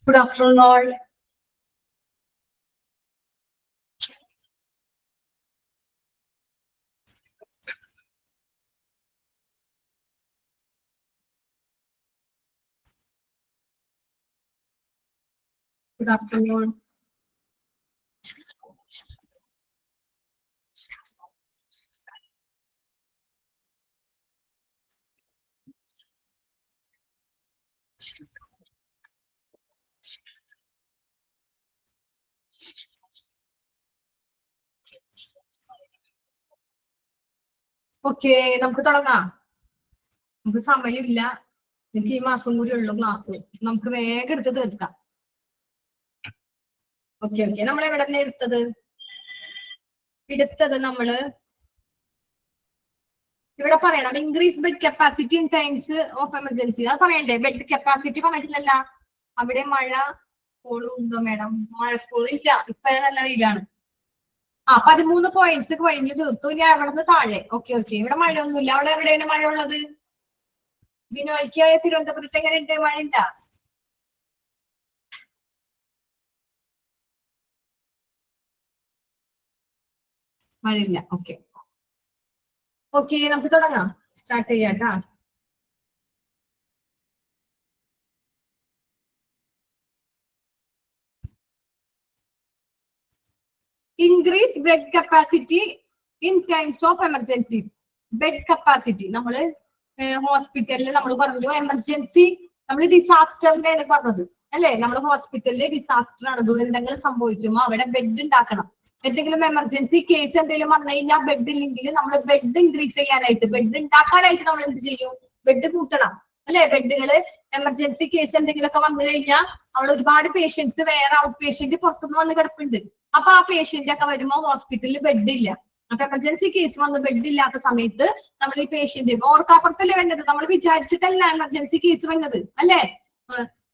Good afternoon, all. Good afternoon. Okay, നമുക്ക് തുടങ്ങാം. നമുക്ക് സമയമില്ല. എനിക്ക് ഈ മാസം കൂടി ഉള്ളു ക്ലാസ്. നമുക്ക് വേഗം എടുത്ത് തീർക്കാം. ഓക്കെ നമ്മൾ എവിടെ നിന്ന് എടുത്തത് നമ്മള് ഇവിടെ പറയണം increase bed capacity in times of emergency. അത് പറയണ്ടേ? ബെഡ് കപ്പാസിറ്റി പറഞ്ഞിട്ടില്ലല്ല. അവിടെ മഴ ഉണ്ടോ മേഡം? മഴ ഇല്ല, ഇപ്പൊ നല്ല വെയിലാണ്. 13 പോയിന്റ്സ് കഴിഞ്ഞു തീർത്തു. ഇനി അവിടെ നിന്ന് താഴെ. ഓക്കെ ഇവിടെ മഴയൊന്നുമില്ല. അവിടെ എവിടെയാണ് മഴ ഉള്ളത്? ബിനോയ്ക്ക് തിരുവനന്തപുരത്ത് എങ്ങനെയുണ്ട്? മഴ ഉണ്ടാ? മഴയില്ല. ഓക്കെ നമുക്ക് തുടങ്ങാം. സ്റ്റാർട്ട് ചെയ്യാട്ടാ. Increase bed capacity in times of emergencies. Bed capacity നമ്മള് ഹോസ്പിറ്റലിൽ നമ്മൾ പറഞ്ഞു എമർജൻസി, നമ്മൾ ഡിസാസ്റ്ററിന്റെ പറഞ്ഞത് അല്ലെ? നമ്മൾ ഹോസ്പിറ്റലില് ഡിസാസ്റ്റർ ആണ്, ദുരന്തങ്ങൾ സംഭവിക്കുമ്പോൾ അവിടെ ബെഡ് ഉണ്ടാക്കണം. എന്തെങ്കിലും എമർജൻസി കേസ് എന്തെങ്കിലും വന്നു കഴിഞ്ഞാൽ ബെഡ് ഇല്ലെങ്കിൽ നമ്മൾ ബെഡ് ഇൻക്രീസ് ചെയ്യാനായിട്ട്, ബെഡ് ഉണ്ടാക്കാനായിട്ട് നമ്മൾ എന്ത് ചെയ്യും? ബെഡ് കൂട്ടണം അല്ലെ? ബെഡുകള് എമർജൻസി കേസ് എന്തെങ്കിലുമൊക്കെ വന്നു കഴിഞ്ഞാൽ അവിടെ ഒരുപാട് പേഷ്യൻസ്, വേറെ ഔട്ട് പേഷ്യന്റ് പുറത്തുനിന്ന് വന്ന് കിടപ്പുണ്ട്. അപ്പൊ ആ പേഷ്യന്റ് ഒക്കെ വരുമ്പോ ഹോസ്പിറ്റലിൽ ബെഡ് ഇല്ല. അപ്പൊ എമർജൻസി കേസ് വന്ന് ബെഡ് ഇല്ലാത്ത സമയത്ത് നമ്മൾ ഈ പേഷ്യന്റ് ഓർക്കാപ്പുറത്തല്ലേ വന്നത്? നമ്മൾ വിചാരിച്ചിട്ടല്ല എമർജൻസി കേസ് വന്നത് അല്ലെ?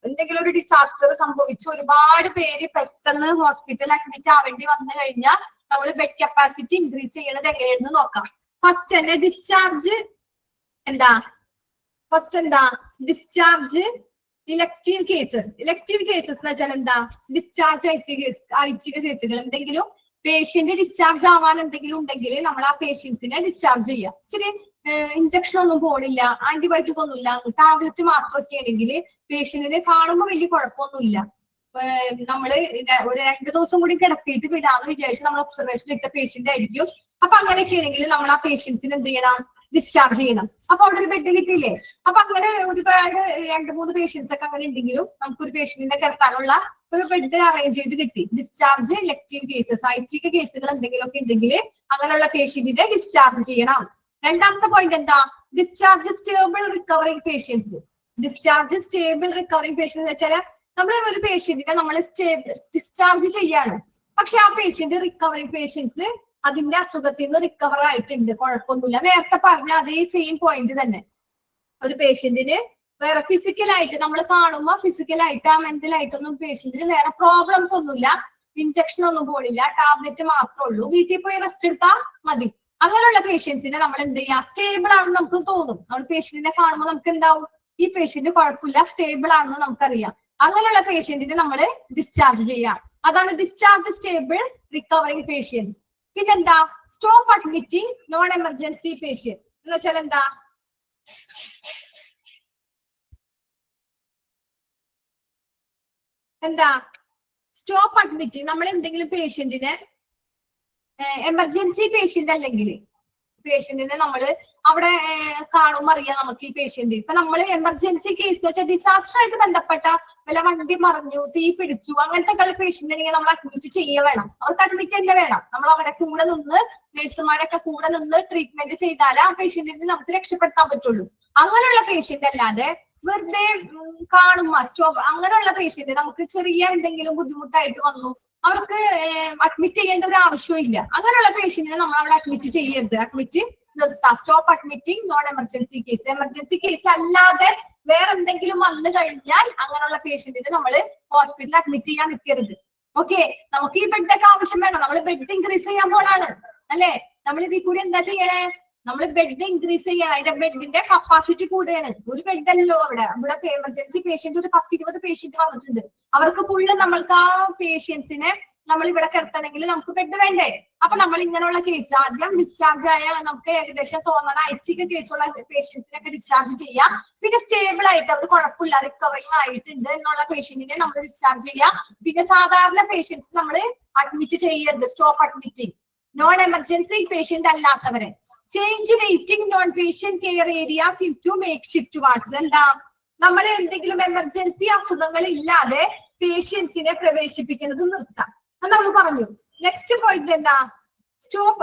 എന്തെങ്കിലും ഒരു ഡിസാസ്റ്റർ സംഭവിച്ചു, ഒരുപാട് പേര് പെട്ടെന്ന് ഹോസ്പിറ്റലിൽ അഡ്മിറ്റ് ആവേണ്ടി വന്നു കഴിഞ്ഞാൽ നമ്മൾ ബെഡ് കപ്പാസിറ്റി ഇൻക്രീസ് ചെയ്യണത് എങ്ങനെയാണെന്ന് നോക്കാം. ഫസ്റ്റ് തന്നെ ഡിസ്ചാർജ് എന്താ? Discharge elective cases. Elective cases എന്ന് വെച്ചാൽ എന്താ? ഡിസ്ചാർജ് ഐച്ഛിക കേസുകൾ. എന്തെങ്കിലും പേഷ്യന്റ് ഡിസ്ചാർജ് ആവാൻ എന്തെങ്കിലും ഉണ്ടെങ്കിൽ നമ്മൾ ആ പേഷ്യൻസിനെ ഡിസ്ചാർജ് ചെയ്യാം. ഇച്ചിരി ഇഞ്ചക്ഷൻ ഒന്നും പോണില്ല, ആന്റിബയോട്ടിക് ഒന്നുമില്ല, ടാബ്ലറ്റ് മാത്രമൊക്കെ ആണെങ്കിൽ പേഷ്യന്റിനെ കാണുമ്പോൾ വലിയ കുഴപ്പമൊന്നുമില്ല. നമ്മള് ഒരു 2 ദിവസം കൂടി കിടത്തിയിട്ട് വിടാന്ന് വിചാരിച്ച് നമ്മൾ ഒബ്സർവേഷൻ ഇട്ട പേഷ്യന്റ് ആയിരിക്കും. അപ്പൊ അങ്ങനെയൊക്കെ ആണെങ്കിൽ നമ്മൾ ആ പേഷ്യൻസിന് എന്ത് ചെയ്യണം? ഡിസ്ചാർജ് ചെയ്യണം. അപ്പൊ അവിടെ ഒരു ബെഡ് കിട്ടിയില്ലേ? അപ്പൊ അങ്ങനെ ഒരുപാട് 2-3 പേഷ്യൻസ് ഒക്കെ അങ്ങനെ ഉണ്ടെങ്കിലും നമുക്കൊരു പേഷ്യന്റിനെ കിടത്താനുള്ള ഒരു ബെഡ് അറേഞ്ച് ചെയ്ത് കിട്ടി. ഡിസ്ചാർജ് ഇലക്ടീവ് കേസസ്, ഐച്ഛിക കേസുകൾ എന്തെങ്കിലുമൊക്കെ ഉണ്ടെങ്കിൽ അങ്ങനെയുള്ള പേഷ്യന്റിനെ ഡിസ്ചാർജ് ചെയ്യണം. രണ്ടാമത്തെ പോയിന്റ് എന്താ? Discharge stable recovering patients. Discharge stable recovering patients എന്ന് വെച്ചാൽ നമ്മൾ ഒരു പേഷ്യന്റിനെ നമ്മൾ ഡിസ്ചാർജ് ചെയ്യാണ്, പക്ഷെ ആ പേഷ്യന്റ് റിക്കവറിംഗ് പേഷ്യൻസ് അതിന്റെ അസുഖത്തിൽ നിന്ന് റിക്കവർ ആയിട്ടുണ്ട്, കുഴപ്പമൊന്നുമില്ല. നേരത്തെ പറഞ്ഞ അതേ സെയിം പോയിന്റ് തന്നെ. ഒരു പേഷ്യന്റിന് വേറെ ഫിസിക്കലായിട്ട് നമ്മൾ കാണുമ്പോ ഫിസിക്കലായിട്ട് മെന്റലായിട്ടൊന്നും പേഷ്യന്റിന് വേറെ പ്രോബ്ലംസ് ഒന്നുമില്ല, ഇഞ്ചക്ഷൻ ഒന്നും പോണില്ല, ടാബ്ലറ്റ് മാത്രമേ ഉള്ളൂ, വീട്ടിൽ പോയി റെസ്റ്റ് എടുത്താൽ മതി. അങ്ങനെയുള്ള പേഷ്യൻസിനെ നമ്മൾ എന്ത് ചെയ്യാം? സ്റ്റേബിൾ ആണെന്ന് നമുക്ക് തോന്നും. നമ്മൾ പേഷ്യന്റിനെ കാണുമ്പോൾ നമുക്ക് എന്താവും? ഈ പേഷ്യന്റ് കുഴപ്പമില്ല, സ്റ്റേബിൾ ആണെന്ന് നമുക്കറിയാം. അങ്ങനെയുള്ള പേഷ്യന്റിനെ നമ്മൾ ഡിസ്ചാർജ് ചെയ്യാം. അതാണ് ഡിസ്ചാർജ് സ്റ്റേബിൾ റിക്കവറിംഗ് പേഷ്യൻസ്. പിന്നെന്താ? Stop admitting non emergency patient എന്ന് വെച്ചാൽ എന്താ? Stop admitting. നമ്മൾ എന്തെങ്കിലും പേഷ്യന്റിനെ എമർജൻസി പേഷ്യന്റ് അല്ലെങ്കിൽ പേഷ്യന്റിനെ നമ്മൾ അവിടെ കാണുമ്പോൾ അറിയാം നമുക്ക് ഈ പേഷ്യന്റ്. ഇപ്പൊ നമ്മൾ എമർജൻസി കേസ് എന്ന് വെച്ചാൽ ഡിസാസ്റ്റർ ആയിട്ട് ബന്ധപ്പെട്ട വല്ല വണ്ടി മറിഞ്ഞു, തീ പിടിച്ചു, അങ്ങനത്തെ പേഷ്യന്റ് ആണെങ്കിൽ നമ്മൾ അഡ്മിറ്റ് ചെയ്യുക വേണം. അവർക്ക് അഡ്മിറ്റ് തന്നെ വേണം. നമ്മൾ അവരെ കൂടെ നിന്ന്, നഴ്സുമാരൊക്കെ കൂടെ നിന്ന് ട്രീറ്റ്മെന്റ് ചെയ്താലേ ആ പേഷ്യന്റിനെ നമുക്ക് രക്ഷപ്പെടുത്താൻ പറ്റുള്ളൂ. അങ്ങനെയുള്ള പേഷ്യന്റ് അല്ലാതെ വെറുതെ കാണുമ്പോ സ്റ്റോപ്പ്, അങ്ങനെയുള്ള പേഷ്യന്റ് നമുക്ക് ചെറിയ എന്തെങ്കിലും ബുദ്ധിമുട്ടായിട്ട് വന്നു, അവർക്ക് അഡ്മിറ്റ് ചെയ്യേണ്ട ഒരു ആവശ്യവും ഇല്ല. അങ്ങനെയുള്ള പേഷ്യന്റിനെ നമ്മൾ അവിടെ അഡ്മിറ്റ് ചെയ്യരുത്, അഡ്മിറ്റ് നിർത്താം. Stop admitting non emergency case. Emergency case അല്ലാതെ വേറെ എന്തെങ്കിലും വന്നു കഴിഞ്ഞാൽ അങ്ങനെയുള്ള പേഷ്യന്റിനെ നമ്മൾ ഹോസ്പിറ്റലിൽ അഡ്മിറ്റ് ചെയ്യാൻ നിൽക്കരുത്. ഓക്കെ, നമുക്ക് ഈ ബെഡൊക്കെ ആവശ്യം വേണം. നമ്മൾ ബെഡ് ഇൻക്രീസ് ചെയ്യാൻ പോലാണ് അല്ലെ? നമ്മൾ ഇതിൽ കൂടി എന്താ ചെയ്യണേ? നമ്മൾ ബെഡ് ഇൻക്രീസ് ചെയ്യണം, അതിന്റെ ബെഡിന്റെ കപ്പാസിറ്റി കൂടുകയാണ്. ഒരു ബെഡ് അല്ലല്ലോ ഇവിടെ എമർജൻസി പേഷ്യന്റ് ഒരു 10-20 പേഷ്യന്റ് വന്നിട്ടുണ്ട്. അവർക്ക് ഫുള്ള് നമ്മൾക്ക് ആ പേഷ്യൻസിനെ നമ്മൾ ഇവിടെ കിടത്തണമെങ്കിൽ നമുക്ക് ബെഡ് വേണ്ടേ? അപ്പൊ നമ്മൾ ഇങ്ങനെയുള്ള കേസ് ആദ്യം ഡിസ്ചാർജ് ആയ നമുക്ക് ഏകദേശം തോന്നുന്ന ഐസിയു കേസുള്ള പേഷ്യൻസിനൊക്കെ ഡിസ്ചാർജ് ചെയ്യാം. പിന്നെ സ്റ്റേബിൾ ആയിട്ട് അവർ കുഴപ്പമില്ല റിക്കവറിങ് ആയിട്ടുണ്ട് എന്നുള്ള പേഷ്യന്റിനെ നമ്മൾ ഡിസ്ചാർജ് ചെയ്യാം. പിന്നെ സാധാരണ പേഷ്യൻസ് നമ്മൾ അഡ്മിറ്റ് ചെയ്യരുത്, stop admitting. Non emergency patient അല്ലാത്തവരെ change waiting non patient care areas into makeshift wards. എന്താ, നമ്മൾ എന്തെങ്കിലും എമർജൻസി അസുഖങ്ങൾ ഇല്ലാതെ പേഷ്യൻസിനെ പ്രവേശിപ്പിക്കുന്നത് നിർത്താം. അത് നമ്മൾ പറഞ്ഞു. നെക്സ്റ്റ് പോയിന്റ് എന്താ, stop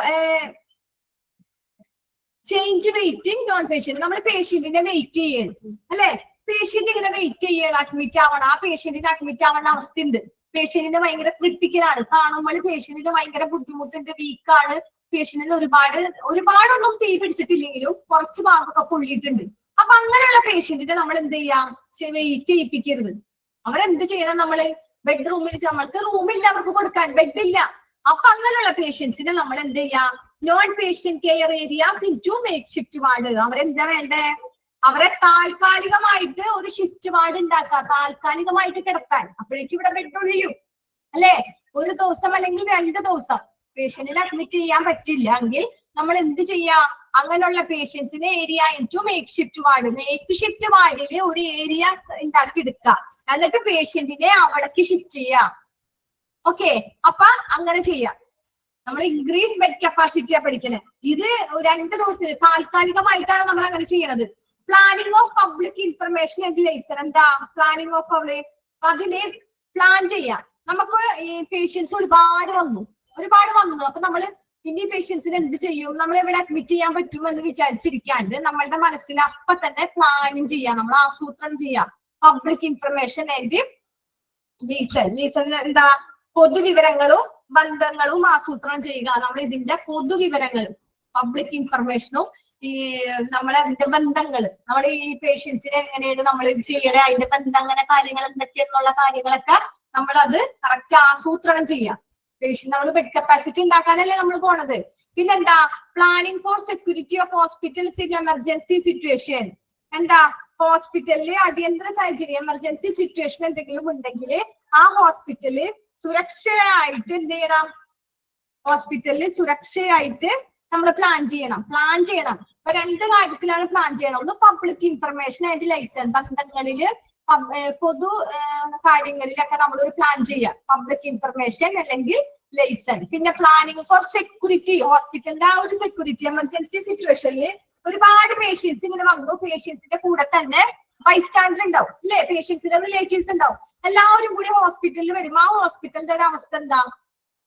change waiting non patient. നമ്മൾ പേഷ്യന്റിനെ വെയിറ്റ് ചെയ്യണം അല്ലെ? പേഷ്യന്റ് ഇങ്ങനെ വെയിറ്റ് ചെയ്യണം, അഡ്മിറ്റ് ആവണം. ആ പേഷ്യന്റിന് അഡ്മിറ്റ് ആവേണ്ട അവസ്ഥയുണ്ട്. പേഷ്യന്റിന് ഭയങ്കര ക്രിട്ടിക്കലാണ്, കാണുമ്പോൾ പേഷ്യന്റിന് ഭയങ്കര ബുദ്ധിമുട്ടുണ്ട്, വീക്കാണ്. പേഷ്യന്റിന് ഒരുപാടൊന്നും തീ പിടിച്ചിട്ടില്ലെങ്കിലും കുറച്ച് ഭാഗമൊക്കെ പൊള്ളിയിട്ടുണ്ട്. അപ്പൊ അങ്ങനെയുള്ള പേഷ്യന്റിനെ നമ്മൾ എന്ത് ചെയ്യാം, വെയിറ്റ് ചെയ്യിപ്പിക്കരുത്. അവരെന്ത് ചെയ്യണം, നമ്മള് ബെഡ്റൂമിൽ, നമ്മൾക്ക് റൂമില്ല അവർക്ക് കൊടുക്കാൻ, ബെഡില്ല. അപ്പൊ അങ്ങനെയുള്ള പേഷ്യൻസിനെ നമ്മൾ എന്ത് ചെയ്യാം, non patient care areas into makeshift ward. അവരെന്താ വേണ്ടേ, അവരെ താൽക്കാലികമായിട്ട് ഒരു ഷിഫ്റ്റ് വാർഡ് ഉണ്ടാക്കുക, താൽക്കാലികമായിട്ട് കിടത്താൻ. അപ്പോഴേക്കും ഇവിടെ ബെഡ് ഒഴിയും അല്ലെ? ഒരു ദിവസം അല്ലെങ്കിൽ 2 ദിവസം പേഷ്യന്റിനെ അഡ്മിറ്റ് ചെയ്യാൻ പറ്റില്ല എങ്കിൽ നമ്മൾ എന്ത് ചെയ്യാം, അങ്ങനെയുള്ള പേഷ്യൻസിനെ area into makeshift ward. Makeshift വാർഡില് ഒരു ഏരിയ ഉണ്ടാക്കി എടുക്കുക, എന്നിട്ട് പേഷ്യന്റിനെ അവിടേക്ക് ഷിഫ്റ്റ് ചെയ്യാം. ഓക്കെ, അപ്പൊ അങ്ങനെ ചെയ്യാം. നമ്മൾ ഇൻക്രീസ് ബെഡ് കപ്പാസിറ്റിയാ പഠിക്കണേ. ഇത് 2 ദിവസം താൽക്കാലികമായിട്ടാണ് നമ്മൾ അങ്ങനെ ചെയ്യണത്. Planning of public information and license. എന്താ പ്ലാനിങ് ഓഫ് പബ്ലിക്? അതില് പ്ലാൻ ചെയ്യാം. നമുക്ക് ഈ പേഷ്യൻസ് ഒരുപാട് വന്നു. അപ്പൊ നമ്മള് ഇനി പേഷ്യൻസിന് എന്ത് ചെയ്യും, നമ്മൾ എവിടെ അഡ്മിറ്റ് ചെയ്യാൻ പറ്റുമെന്ന് വിചാരിച്ചിരിക്കാണ്ട് നമ്മളുടെ മനസ്സിൽ അപ്പൊ തന്നെ പ്ലാനിങ് ചെയ്യാം, നമ്മൾ ആസൂത്രണം ചെയ്യാം. പബ്ലിക് ഇൻഫർമേഷൻ ആൻഡ് ലീസൺ എന്താ, പൊതുവിവരങ്ങളും ബന്ധങ്ങളും ആസൂത്രണം ചെയ്യുക. നമ്മൾ ഇതിന്റെ പൊതുവിവരങ്ങൾ, പബ്ലിക് ഇൻഫർമേഷനും ഈ നമ്മളെ അതിന്റെ ബന്ധങ്ങൾ, നമ്മൾ ഈ പേഷ്യൻസിനെ എങ്ങനെയാണ് നമ്മൾ ചെയ്യണേ, അതിന്റെ ബന്ധം അങ്ങനെ കാര്യങ്ങൾ എന്തൊക്കെയാണെന്നുള്ള കാര്യങ്ങളൊക്കെ നമ്മൾ അത് കറക്റ്റ് ആസൂത്രണം ചെയ്യാം. പേഷ്യന്റ് നമ്മൾ ബെഡ് കപ്പാസിറ്റി ഉണ്ടാക്കാനല്ലേ നമ്മൾ പോണത്. പിന്നെന്താ, planning for security of hospitals in emergency situation. എന്താ, ഹോസ്പിറ്റലില് അടിയന്തര സാഹചര്യം എമർജൻസി സിറ്റുവേഷൻ എന്തെങ്കിലും ഉണ്ടെങ്കിൽ ആ ഹോസ്പിറ്റലിൽ സുരക്ഷയായിട്ട് എന്ത് ചെയ്യണം, ഹോസ്പിറ്റലിൽ സുരക്ഷയായിട്ട് നമ്മൾ പ്ലാൻ ചെയ്യണം. അപ്പൊ 2 കാര്യത്തിലാണ് പ്ലാൻ ചെയ്യണം. ഒന്ന് പബ്ലിക് ഇൻഫർമേഷൻ ആൻഡ് ലൈസൻസ്, ബന്ധങ്ങളില് പൊതു കാര്യങ്ങളിലൊക്കെ നമ്മൾ ഒരു പ്ലാൻ ചെയ്യാം, പബ്ലിക് ഇൻഫർമേഷൻ അല്ലെങ്കിൽ ലൈസൻസ്. പിന്നെ പ്ലാനിങ് ഫോർ സെക്യൂരിറ്റി, ഹോസ്പിറ്റലിന്റെ ആ ഒരു സെക്യൂരിറ്റി. എമർജൻസി സിറ്റുവേഷനിൽ ഒരുപാട് പേഷ്യൻസ് ഇങ്ങനെ വന്നു, പേഷ്യൻസിന്റെ കൂടെ തന്നെ ബൈസ്റ്റാൻഡർ ഉണ്ടാവും അല്ലെ, പേഷ്യൻസിന്റെ റിലേറ്റീവ്സ് ഉണ്ടാവും. എല്ലാവരും കൂടി ഹോസ്പിറ്റലിൽ വരും. ആ ഹോസ്പിറ്റലിന്റെ ഒരു അവസ്ഥ എന്താ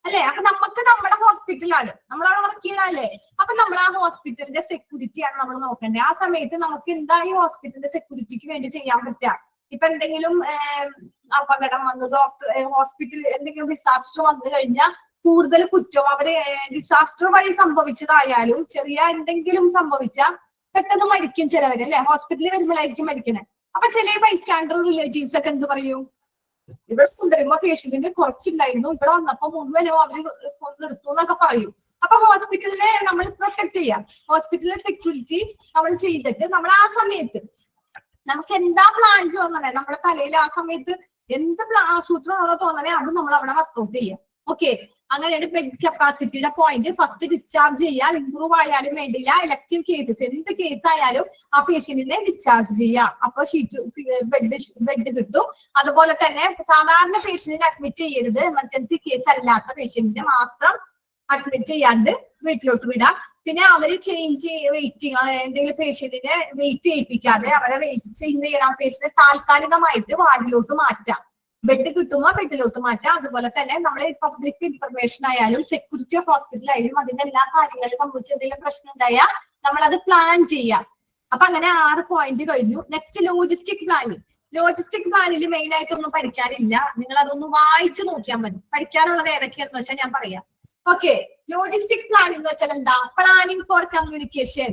അല്ലെ? അപ്പൊ നമുക്ക് നമ്മുടെ ഹോസ്പിറ്റലാണ്, നമ്മളവിടെ വർക്ക് ചെയ്യണല്ലേ. അപ്പൊ നമ്മൾ ആ ഹോസ്പിറ്റലിന്റെ സെക്യൂരിറ്റിയാണ് നമ്മൾ നോക്കേണ്ടത്. ആ സമയത്ത് നമുക്ക് എന്താ ഈ ഹോസ്പിറ്റലിന്റെ സെക്യൂരിറ്റിക്ക് വേണ്ടി ചെയ്യാൻ പറ്റുക? ഇപ്പൊ എന്തെങ്കിലും അപകടം വന്നു, ഹോസ്പിറ്റൽ എന്തെങ്കിലും ഡിസാസ്റ്റർ വന്നു കഴിഞ്ഞാൽ കൂടുതൽ കുറ്റം അവര് ഡിസാസ്റ്റർ വഴി സംഭവിച്ചതായാലും ചെറിയ എന്തെങ്കിലും സംഭവിച്ചാൽ പെട്ടെന്ന് മരിക്കും ചിലവര് അല്ലെ, ഹോസ്പിറ്റലിൽ വരുമ്പോഴായിരിക്കും മരിക്കണേ. അപ്പൊ ചില ബൈസ്റ്റാൻഡർ റിലേറ്റീവ്സ് ഒക്കെ എന്ത് പറയും, ഇവിടെ സുന്ദരമ്മ പേഷ്യന്റിന് കുറച്ചുണ്ടായിരുന്നു, ഇവിടെ വന്നപ്പോ മുഴുവനോ അവര് കൊന്നെടുത്തു എന്നൊക്കെ പറയും. അപ്പൊ ഹോസ്പിറ്റലിനെ നമ്മൾ പ്രൊട്ടക്ട് ചെയ്യാം. ഹോസ്പിറ്റലിലെ സെക്യൂരിറ്റി നമ്മൾ ചെയ്തിട്ട് നമ്മൾ ആ സമയത്ത് നമുക്ക് എന്താ പ്ലാൻ തോന്നണേ, നമ്മുടെ തലയിൽ ആ സമയത്ത് എന്ത് ആസൂത്രണമാണോ തോന്നണേ അത് നമ്മൾ അവിടെ വർക്ക്ഔട്ട് ചെയ്യാം. ഓക്കെ, അങ്ങനെയാണ് ബെഡ് കപ്പാസിറ്റിയുടെ പോയിന്റ്. ഫസ്റ്റ് ഡിസ്ചാർജ് ചെയ്യാൻ ഇംപ്രൂവ് ആയാലും വേണ്ടില്ല, ഇലക്ടീവ് കേസസ് എന്ത് കേസ് ആയാലും ആ പേഷ്യന്റിനെ ഡിസ്ചാർജ് ചെയ്യാം. അപ്പൊ ബെഡ് കിട്ടും. അതുപോലെ തന്നെ സാധാരണ പേഷ്യന്റിനെ അഡ്മിറ്റ് ചെയ്യരുത്, എമർജൻസി കേസ് അല്ലാത്ത പേഷ്യന്റിനെ മാത്രം അഡ്മിറ്റ് ചെയ്യാണ്ട് വീട്ടിലോട്ട് വിടാം. പിന്നെ അവര് ചേഞ്ച് വെയിറ്റിംഗ് എന്തെങ്കിലും പേഷ്യന്റിനെ വെയിറ്റ് ചെയ്യിപ്പിക്കാതെ അവരെ വെയിറ്റ് ചെയ്യണം. പേഷ്യന്റിനെ താൽക്കാലികമായിട്ട് വാർഡിലോട്ട് മാറ്റാം, ബെഡ് കിട്ടുമ്പോ ബെഡിലോട്ട് മാറ്റാം. അതുപോലെ തന്നെ നമ്മൾ പബ്ലിക് ഇൻഫർമേഷൻ ആയാലും സെക്യൂരിറ്റി ഓഫ് ഹോസ്പിറ്റൽ ആയാലും അതിന്റെ എല്ലാ കാര്യങ്ങളും സംബന്ധിച്ച് എന്തെങ്കിലും പ്രശ്നം ഉണ്ടായാൽ നമ്മൾ അത് പ്ലാൻ ചെയ്യാം. അപ്പൊ അങ്ങനെ 6 പോയിന്റ് കഴിഞ്ഞു. Next logistic planning. ലോജിസ്റ്റിക് പ്ലാനിൽ മെയിൻ ആയിട്ടൊന്നും പഠിക്കാനില്ല, നിങ്ങൾ അതൊന്ന് വായിച്ചു നോക്കിയാൽ മതി. പഠിക്കാനുള്ളത് ഏതൊക്കെയാണെന്ന് വെച്ചാൽ ഞാൻ പറയാം. ഓക്കെ, ലോജിസ്റ്റിക് പ്ലാനിങ് എന്ന് വെച്ചാൽ എന്താ? Planning for communication.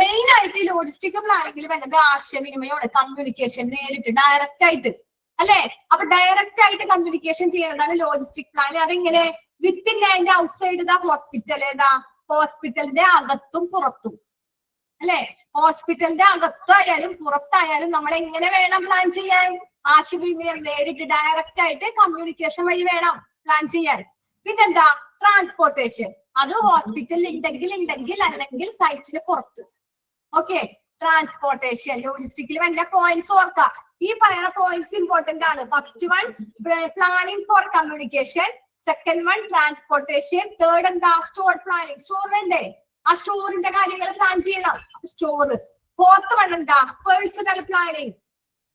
മെയിൻ ആയിട്ട് ലോജിസ്റ്റിക് പ്ലാനിങ്ങിൽ വരുന്നത് ആശയവിനിമയമാണ്, കമ്മ്യൂണിക്കേഷൻ, നേരിട്ട് ഡയറക്റ്റ് ആയിട്ട് അല്ലെ. അപ്പൊ ഡയറക്റ്റ് ആയിട്ട് കമ്മ്യൂണിക്കേഷൻ ചെയ്യുന്നതാണ് ലോജിസ്റ്റിക് പ്ലാൻ. അതെങ്ങനെ? Within and outside the hospital. ഏതാ? ഹോസ്പിറ്റലിന്റെ അകത്തും പുറത്തും അല്ലെ? ഹോസ്പിറ്റലിന്റെ അകത്തായാലും പുറത്തായാലും നമ്മൾ എങ്ങനെ വേണം പ്ലാൻ ചെയ്യാൻ? ആശയവിനിമയം നേരിട്ട് ഡയറക്റ്റ് ആയിട്ട് കമ്മ്യൂണിക്കേഷൻ വഴി വേണം പ്ലാൻ ചെയ്യാൻ. പിന്നെന്താ? ട്രാൻസ്പോർട്ടേഷൻ. അത് ഹോസ്പിറ്റലിൽ ഉണ്ടെങ്കിൽ അല്ലെങ്കിൽ സൈറ്റിന് പുറത്ത്. Okay, transportation. ലോജിസ്റ്റിക്കിൽ വേണ്ട പോയിന്റ്സ് ഓർക്കാം. ഈ പറയുന്ന പോയിന്റ്സ് ഇമ്പോർട്ടന്റ് ആണ്. First one planning for communication, second one transportation, third എന്താ? Store planning. സ്റ്റോർ വേണ്ടേ? ആ സ്റ്റോറിന്റെ കാര്യങ്ങൾ പ്ലാൻ ചെയ്യണം. സ്റ്റോർ. ഫോർത്ത് വൺ എന്താ? Personal planning.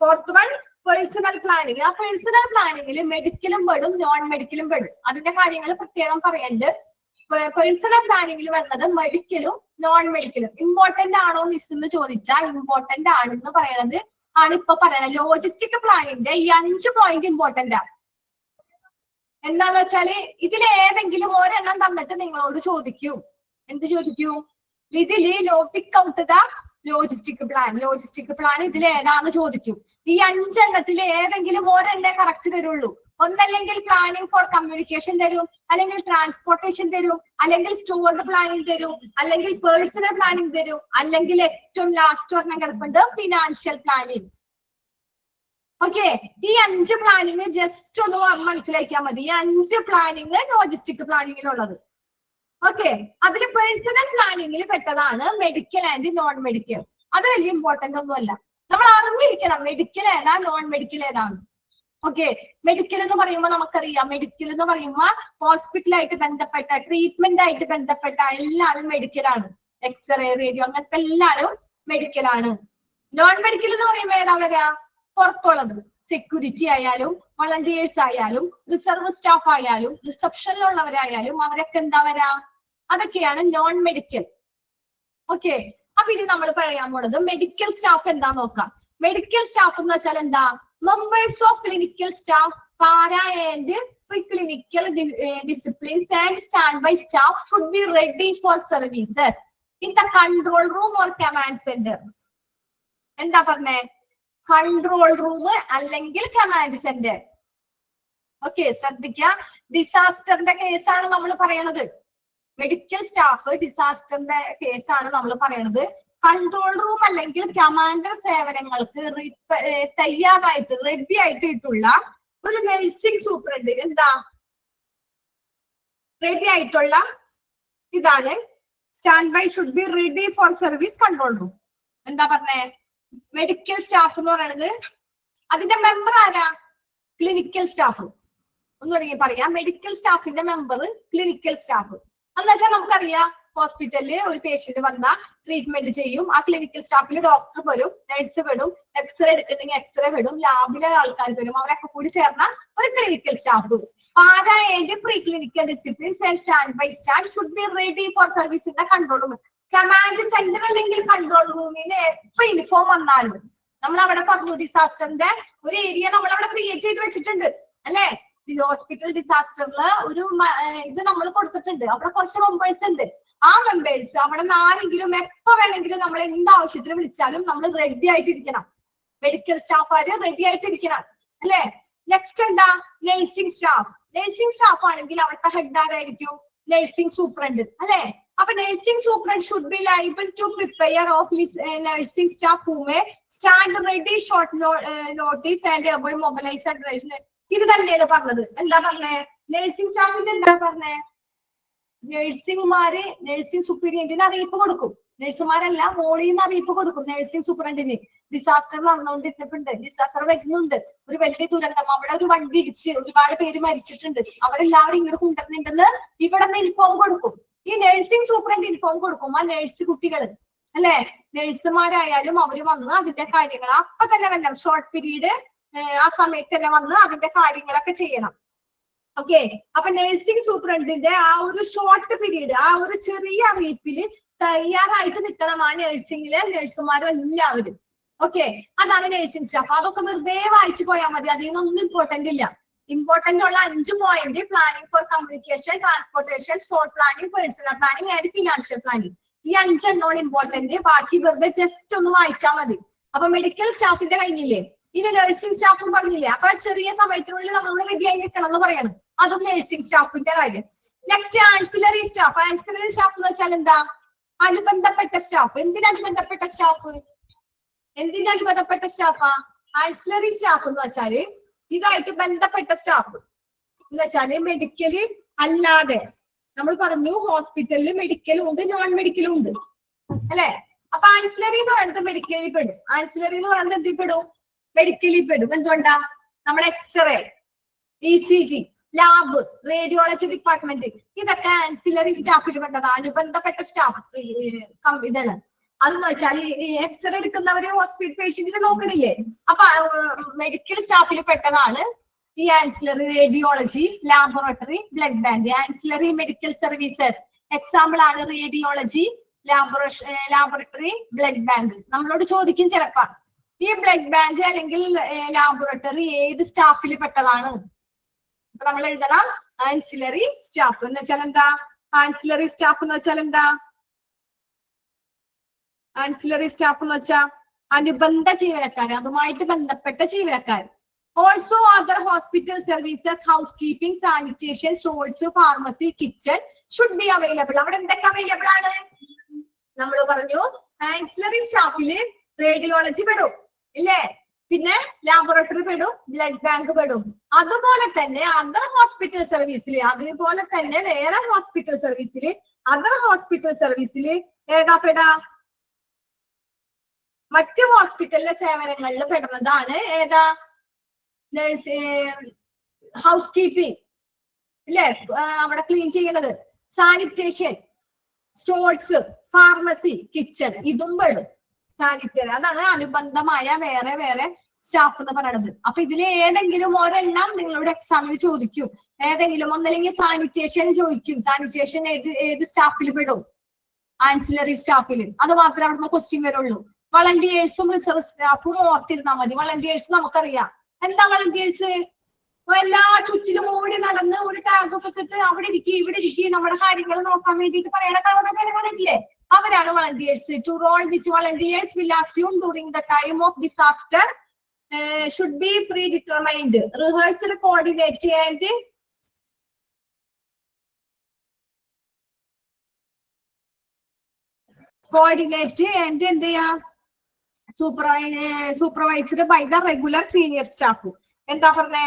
Fourth one personal planning. ആ പേഴ്സണൽ പ്ലാനിങ്ങിൽ മെഡിക്കലും പെടും നോൺ മെഡിക്കലും പെടും. അതിന്റെ കാര്യങ്ങൾ പ്രത്യേകം പറയണ്ട്. പേഴ്സണൽ പ്ലാനിങ്ങിൽ വരുന്നത് മെഡിക്കലും നോൺ മെഡിക്കലും. ഇമ്പോർട്ടന്റ് ആണോ മിസ് എന്ന് ചോദിച്ചാൽ ഇമ്പോർട്ടന്റ് ആണെന്ന് പറയണത് ആണ് ഇപ്പൊ പറയണത്. ലോജിസ്റ്റിക് പ്ലാനിന്റെ ഈ 5 പോയിന്റ് ഇമ്പോർട്ടന്റ് ആണ്. എന്താന്ന് വെച്ചാല് ഇതിൽ ഏതെങ്കിലും ഒരെണ്ണം തന്നിട്ട് നിങ്ങളോട് ചോദിക്കൂ. എന്ത് ചോദിക്കൂ? ഇതില് pick out the logistic plan. Logistic plan ഇതിൽ ഏതാന്ന് ചോദിക്കും. ഈ 5 എണ്ണത്തിൽ ഏതെങ്കിലും ഒരെണ്ണേ കറക്റ്റ് തരുള്ളൂ. ഒന്നല്ലെങ്കിൽ പ്ലാനിങ് ഫോർ കമ്മ്യൂണിക്കേഷൻ തരും, അല്ലെങ്കിൽ ട്രാൻസ്പോർട്ടേഷൻ തരും, അല്ലെങ്കിൽ സ്റ്റോർഡ് പ്ലാനിങ് തരും, അല്ലെങ്കിൽ പേഴ്സണൽ പ്ലാനിങ് തരും, അല്ലെങ്കിൽ ഏറ്റവും ലാസ്റ്റ് ഒരെണ്ണം കിടപ്പുണ്ട് ഫിനാൻഷ്യൽ പ്ലാനിങ്. ഓക്കെ, ഈ 5 പ്ലാനിങ് ജസ്റ്റ് ഒന്ന് മനസ്സിലാക്കിയാൽ മതി. ഈ 5 പ്ലാനിങ് ലോജിസ്റ്റിക് പ്ലാനിങ്ങിലുള്ളത്. ഓക്കെ, അതിൽ പേഴ്സണൽ പ്ലാനിങ്ങിൽ പെട്ടതാണ് മെഡിക്കൽ ആൻഡ് നോൺ മെഡിക്കൽ. അത് വലിയ ഇമ്പോർട്ടന്റ് ഒന്നുമല്ല. നമ്മൾ അറിഞ്ഞിരിക്കണം മെഡിക്കൽ ഏതാ നോൺ മെഡിക്കൽ ഏതാണ്. ഓക്കെ, മെഡിക്കൽ എന്ന് പറയുമ്പോൾ നമുക്കറിയാം, മെഡിക്കൽ എന്ന് പറയുമ്പോൾ ഹോസ്പിറ്റലായിട്ട് ബന്ധപ്പെട്ട ട്രീറ്റ്മെന്റ് ആയിട്ട് ബന്ധപ്പെട്ട എല്ലാവരും മെഡിക്കലാണ്. എക്സ്റേ, റേഡിയോ, അങ്ങനത്തെ എല്ലാവരും മെഡിക്കലാണ്. നോൺ മെഡിക്കൽ എന്ന് പറയുമ്പോൾ ഏതാ വരാ? പുറത്തുള്ളത്. സെക്യൂരിറ്റി ആയാലും വളണ്ടിയേഴ്സ് ആയാലും റിസർവ് സ്റ്റാഫ് ആയാലും റിസപ്ഷനിലുള്ളവരായാലും അവരൊക്കെ എന്താ വരാ? അതൊക്കെയാണ് നോൺ മെഡിക്കൽ. ഓക്കെ, അപ്പൊ ഇനി നമ്മൾ പറയാൻ പോണത് മെഡിക്കൽ സ്റ്റാഫ് എന്താ നോക്കാം. മെഡിക്കൽ സ്റ്റാഫ് എന്ന് വെച്ചാൽ എന്താ? Members of clinical staff, para and preclinical disciplines and stand by staff should be ready for services in the control room or command centre. എന്താ പറഞ്ഞേ? കൺട്രോൾ റൂം അല്ലെങ്കിൽ കമാൻഡ് സെന്റർ. ഓക്കെ, ശ്രദ്ധിക്കുക. ഡിസാസ്റ്ററിന്റെ കേസാണ് നമ്മൾ പറയണത്. മെഡിക്കൽ സ്റ്റാഫ് ഡിസാസ്റ്ററിന്റെ കേസാണ് നമ്മൾ പറയണത്. കൺട്രോൾ റൂം അല്ലെങ്കിൽ കമാൻഡർ സേവനങ്ങൾക്ക് തയ്യാറായിട്ട് റെഡി ആയിട്ടുള്ള ഒരു നഴ്സിംഗ് സൂപ്രണ്ട് എന്താ? റെഡി ആയിട്ടുള്ള ഇതാണ് stand by should be ready for service control room. എന്താ പറഞ്ഞേ? മെഡിക്കൽ സ്റ്റാഫ് എന്ന് പറയുന്നത് അതിന്റെ മെമ്പർ ആരാ? Clinical staff. ഒന്ന് തുടങ്ങി പറയാം. മെഡിക്കൽ സ്റ്റാഫിന്റെ മെമ്പർ ക്ലിനിക്കൽ സ്റ്റാഫ് എന്ന് വെച്ചാൽ നമുക്കറിയാം ഹോസ്പിറ്റലിൽ ഒരു പേഷ്യന്റ് വന്നാൽ ട്രീറ്റ്മെന്റ് ചെയ്യും. ആ ക്ലിനിക്കൽ സ്റ്റാഫിൽ ഡോക്ടർ വരും, നഴ്സ് വരും, എക്സ്റേ എടുക്കുന്നുണ്ടെങ്കിൽ എക്സ്റേ വരും, ലാബിലെ ആൾക്കാർ വരും. അവരൊക്കെ കൂടി ചേർന്ന ഒരു clinical staff. Para and pre clinical disciplines and stand by staff should be ready for service in the control room. Command centre അല്ലെങ്കിൽ കൺട്രോൾ റൂമിന് എപ്പോ ഇൻഫോം വന്നാലും നമ്മൾ അവിടെ പറഞ്ഞു ഡിസാസ്റ്ററിന്റെ ഒരു ഏരിയ നമ്മൾ അവിടെ ക്രിയേറ്റ് ചെയ്ത് വെച്ചിട്ടുണ്ട് അല്ലെ? ഹോസ്പിറ്റൽ ഡിസാസ്റ്ററില് ഒരു ഇത് നമ്മൾ കൊടുത്തിട്ടുണ്ട്. അവിടെ കുറച്ച് മെമ്പേഴ്സ് ഉണ്ട്. ആ മെമ്പേഴ്സ് അവിടെ ആരെങ്കിലും എപ്പോ വേണമെങ്കിലും നമ്മൾ എന്ത് ആവശ്യത്തിന് വിളിച്ചാലും നമ്മൾ റെഡി ആയിട്ടിരിക്കണം. മെഡിക്കൽ സ്റ്റാഫുകാര് റെഡി ആയിട്ടിരിക്കണം അല്ലെ? നെക്സ്റ്റ് എന്താ? Nursing staff. നഴ്സിംഗ് സ്റ്റാഫ് ആണെങ്കിൽ അവിടുത്തെ ഹെഡ് ആരായിരിക്കും? നഴ്സിംഗ് സൂപ്രണ്ട് അല്ലെ? അപ്പൊ nursing superintendent should be liable to prepare of his nursing staff who may stand ready short notice and mobilise address. ഇത് തന്നെയാണ് പറഞ്ഞത്. എന്താ പറഞ്ഞേ? നഴ്സിംഗ് സ്റ്റാഫിന്റെ എന്താ പറഞ്ഞേ? നഴ്സിംഗ്മാര് നഴ്സിംഗ് സൂപ്രണ്ടിന് അറിയിപ്പ് കൊടുക്കും. നഴ്സുമാരല്ല, മോളിൽ നിന്ന് അറിയിപ്പ് കൊടുക്കും നഴ്സിംഗ് സൂപ്രണ്ടിന്. ഡിസാസ്റ്റർ നടന്നുകൊണ്ടിരിക്കുന്നുണ്ട്, ഡിസാസ്റ്റർ വരുന്നുണ്ട്, ഒരു വലിയ ദുരന്തം, അവിടെ ഒരു വണ്ടി ഇടിച്ച് ഒരുപാട് പേര് മരിച്ചിട്ടുണ്ട്, അവരെല്ലാവരും ഇങ്ങോട്ട് കൊണ്ടുവരുന്നുണ്ടെന്ന് ഇവിടെ നിന്ന് ഇൻഫോം കൊടുക്കും. ഈ നഴ്സിംഗ് സൂപ്രണ്ട് ഇൻഫോം കൊടുക്കും. ആ നഴ്സ് കുട്ടികൾ അല്ലെ, നഴ്സുമാരായാലും അവര് വന്ന് അതിന്റെ കാര്യങ്ങൾ അപ്പൊ തന്നെ വരണം. ഷോർട്ട് പീരീഡ് ആ സമയത്ത് തന്നെ വന്ന് അതിന്റെ കാര്യങ്ങളൊക്കെ ചെയ്യണം. ഓക്കെ, അപ്പൊ നഴ്സിംഗ് സൂപ്രണ്ടിന്റെ ആ ഒരു ഷോർട്ട് പീരീഡ്, ആ ഒരു ചെറിയ അറിയിപ്പില് തയ്യാറായിട്ട് നിൽക്കണം ആ നഴ്സിംഗിലെ നഴ്സുമാരെല്ലാവരും. ഓക്കെ, അതാണ് നഴ്സിംഗ് സ്റ്റാഫ്. അതൊക്കെ വെറുതെ വായിച്ചു പോയാൽ മതി, അതിൽ നിന്നൊന്നും ഇമ്പോർട്ടന്റ് ഇല്ല. ഇമ്പോർട്ടന്റ് ഉള്ള 5 point: planning four communication, transportation, store planning, personal planning and financial planning. ഈ 5 എണ്ണമാണ് ഇമ്പോർട്ടന്റ്. ബാക്കി വെറുതെ ജസ്റ്റ് ഒന്ന് വായിച്ചാൽ മതി. അപ്പൊ മെഡിക്കൽ സ്റ്റാഫിന്റെ കഴിഞ്ഞില്ലേ? ഇനി നഴ്സിംഗ് സ്റ്റാഫും പറഞ്ഞില്ലേ? അപ്പൊ ചെറിയ സമയത്തിനുള്ളിൽ നമ്മളോട് റെഡി ആയി നിൽക്കണം എന്ന് പറയണം. അതും നഴ്സിംഗ് സ്റ്റാഫിന്റെ കാര്യം. Next ancillary staff. Ancillary staff എന്ന് വെച്ചാൽ എന്താ? അനുബന്ധപ്പെട്ട സ്റ്റാഫ്. എന്തിനനുബന്ധപ്പെട്ട സ്റ്റാഫ്? എന്തിനനുബന്ധപ്പെട്ട സ്റ്റാഫാ? ആൻസിലറി സ്റ്റാഫ് എന്ന് വെച്ചാല് ഇതായിട്ട് ബന്ധപ്പെട്ട സ്റ്റാഫ് എന്ന് വെച്ചാല് മെഡിക്കല് അല്ലാതെ, നമ്മൾ പറഞ്ഞു ഹോസ്പിറ്റലിൽ മെഡിക്കലും ഉണ്ട് നോൺ മെഡിക്കലും ഉണ്ട് അല്ലെ. അപ്പൊ ആൻസിലറി എന്ന് പറയുന്നത് മെഡിക്കലിൽ പെടും. ആൻസിലറി എന്ന് പറയുന്നത് എന്തിൽ പെടും? മെഡിക്കലിൽ പെടും. എന്തുകൊണ്ടാ? നമ്മുടെ x-ray, ECG, lab, radiology department, ഇതൊക്കെ ആൻസിലറി സ്റ്റാഫിൽ പെട്ടതാ. അനുബന്ധപ്പെട്ട സ്റ്റാഫ് ഇതാണ്. അതെന്ന് വെച്ചാൽ ഈ എക്സ്റേ എടുക്കുന്നവര് ഹോസ്പിറ്റൽ പേഷ്യന്റിനെ നോക്കണില്ലേ, അപ്പൊ മെഡിക്കൽ സ്റ്റാഫിൽ പെട്ടതാണ് ഈ ancillary. Radiology, laboratory, blood bank, ancillary medical services. Example ആണ് റേഡിയോളജി, ലാബോറട്ടറി, ബ്ലഡ് ബാങ്ക്. നമ്മളോട് ചോദിക്കും ചിലപ്പോ ഈ ബ്ലഡ് ബാങ്ക് അല്ലെങ്കിൽ ലാബോറട്ടറി ഏത് സ്റ്റാഫിൽ പെട്ടതാണ്? അപ്പൊ നമ്മൾ എഴുതണം ആൻസിലറി സ്റ്റാഫ് എന്ന് വെച്ചാൽ എന്താ? ആൻസിലറി സ്റ്റാഫ് എന്ന് വെച്ചാൽ എന്താ? ആൻസിലറി സ്റ്റാഫ് എന്ന് വെച്ചാൽ അനുബന്ധ ജീവനക്കാർ, അതുമായിട്ട് ബന്ധപ്പെട്ട ജീവനക്കാർ. Also other hospital services, house keeping, sanitation, stores, pharmacy, kitchen should be available. അവിടെ എന്തൊക്കെ അവൈലബിൾ ആണ്? നമ്മൾ പറഞ്ഞു ആൻസിലറി സ്റ്റാഫില് റേഡിയോളജി പെടും ഇല്ലേ, പിന്നെ ലാബോറട്ടറി പെടും, ബ്ലഡ് ബാങ്ക് പെടും. അതുപോലെ തന്നെ അതർ ഹോസ്പിറ്റൽ സർവീസിൽ, അതുപോലെ തന്നെ വേറെ ഹോസ്പിറ്റൽ സർവീസിൽ, അതർ ഹോസ്പിറ്റൽ സർവീസിൽ ഏതാ പെടാ? മറ്റ് ഹോസ്പിറ്റലിലെ സേവനങ്ങളിൽ പെടുന്നതാണ് ഏതാ? നഴ്സ്, ഹൗസ് കീപ്പിംഗ് ഇല്ലേ, അവിടെ ക്ലീൻ ചെയ്യുന്നത്, സാനിറ്റേഷൻ, സ്റ്റോഴ്സ്, ഫാർമസി, കിച്ചൺ, ഇതും പെടും. സാനിറ്ററി, അതാണ് അനുബന്ധമായ വേറെ വേറെ സ്റ്റാഫ് എന്ന് പറയുന്നത്. അപ്പൊ ഇതിൽ ഏതെങ്കിലും ഒരെണ്ണം നിങ്ങളുടെ എക്സാമിന് ചോദിക്കും. ഏതെങ്കിലും ഒന്നല്ലെങ്കിൽ സാനിറ്റേഷൻ ചോദിക്കും. സാനിറ്റേഷൻ ഏത് സ്റ്റാഫിൽ പെടും? ആൻസിലറി സ്റ്റാഫിൽ. അത് മാത്രമേ അവിടുന്ന് ക്വസ്റ്റ്യൻ വരുള്ളൂ. വളണ്ടിയേഴ്സും റിസർവ് സ്റ്റാഫും ഓർത്തിരുന്നാൽ മതി. വളണ്ടിയേഴ്സ് നമുക്കറിയാം. എന്താ വളണ്ടിയേഴ്സ്? എല്ലാ ചുറ്റിലും ഓടി നടന്ന് ഒരു ടാഗ് ഒക്കെ ഇട്ട് അവിടെ ഇരിക്കും ഇവിടെ ഇരിക്കും നമ്മുടെ കാര്യങ്ങൾ നോക്കാൻ വേണ്ടിയിട്ട് പറയണ കാര്യങ്ങളില്ലേ, അവരാണ് volunteers. To role which volunteers will assume during the time of disaster should be pre determined. Rehearsal, coordinate and എന്ത് ചെയ്യാ? Supervised by the regular senior staff. എന്താ പറഞ്ഞേ?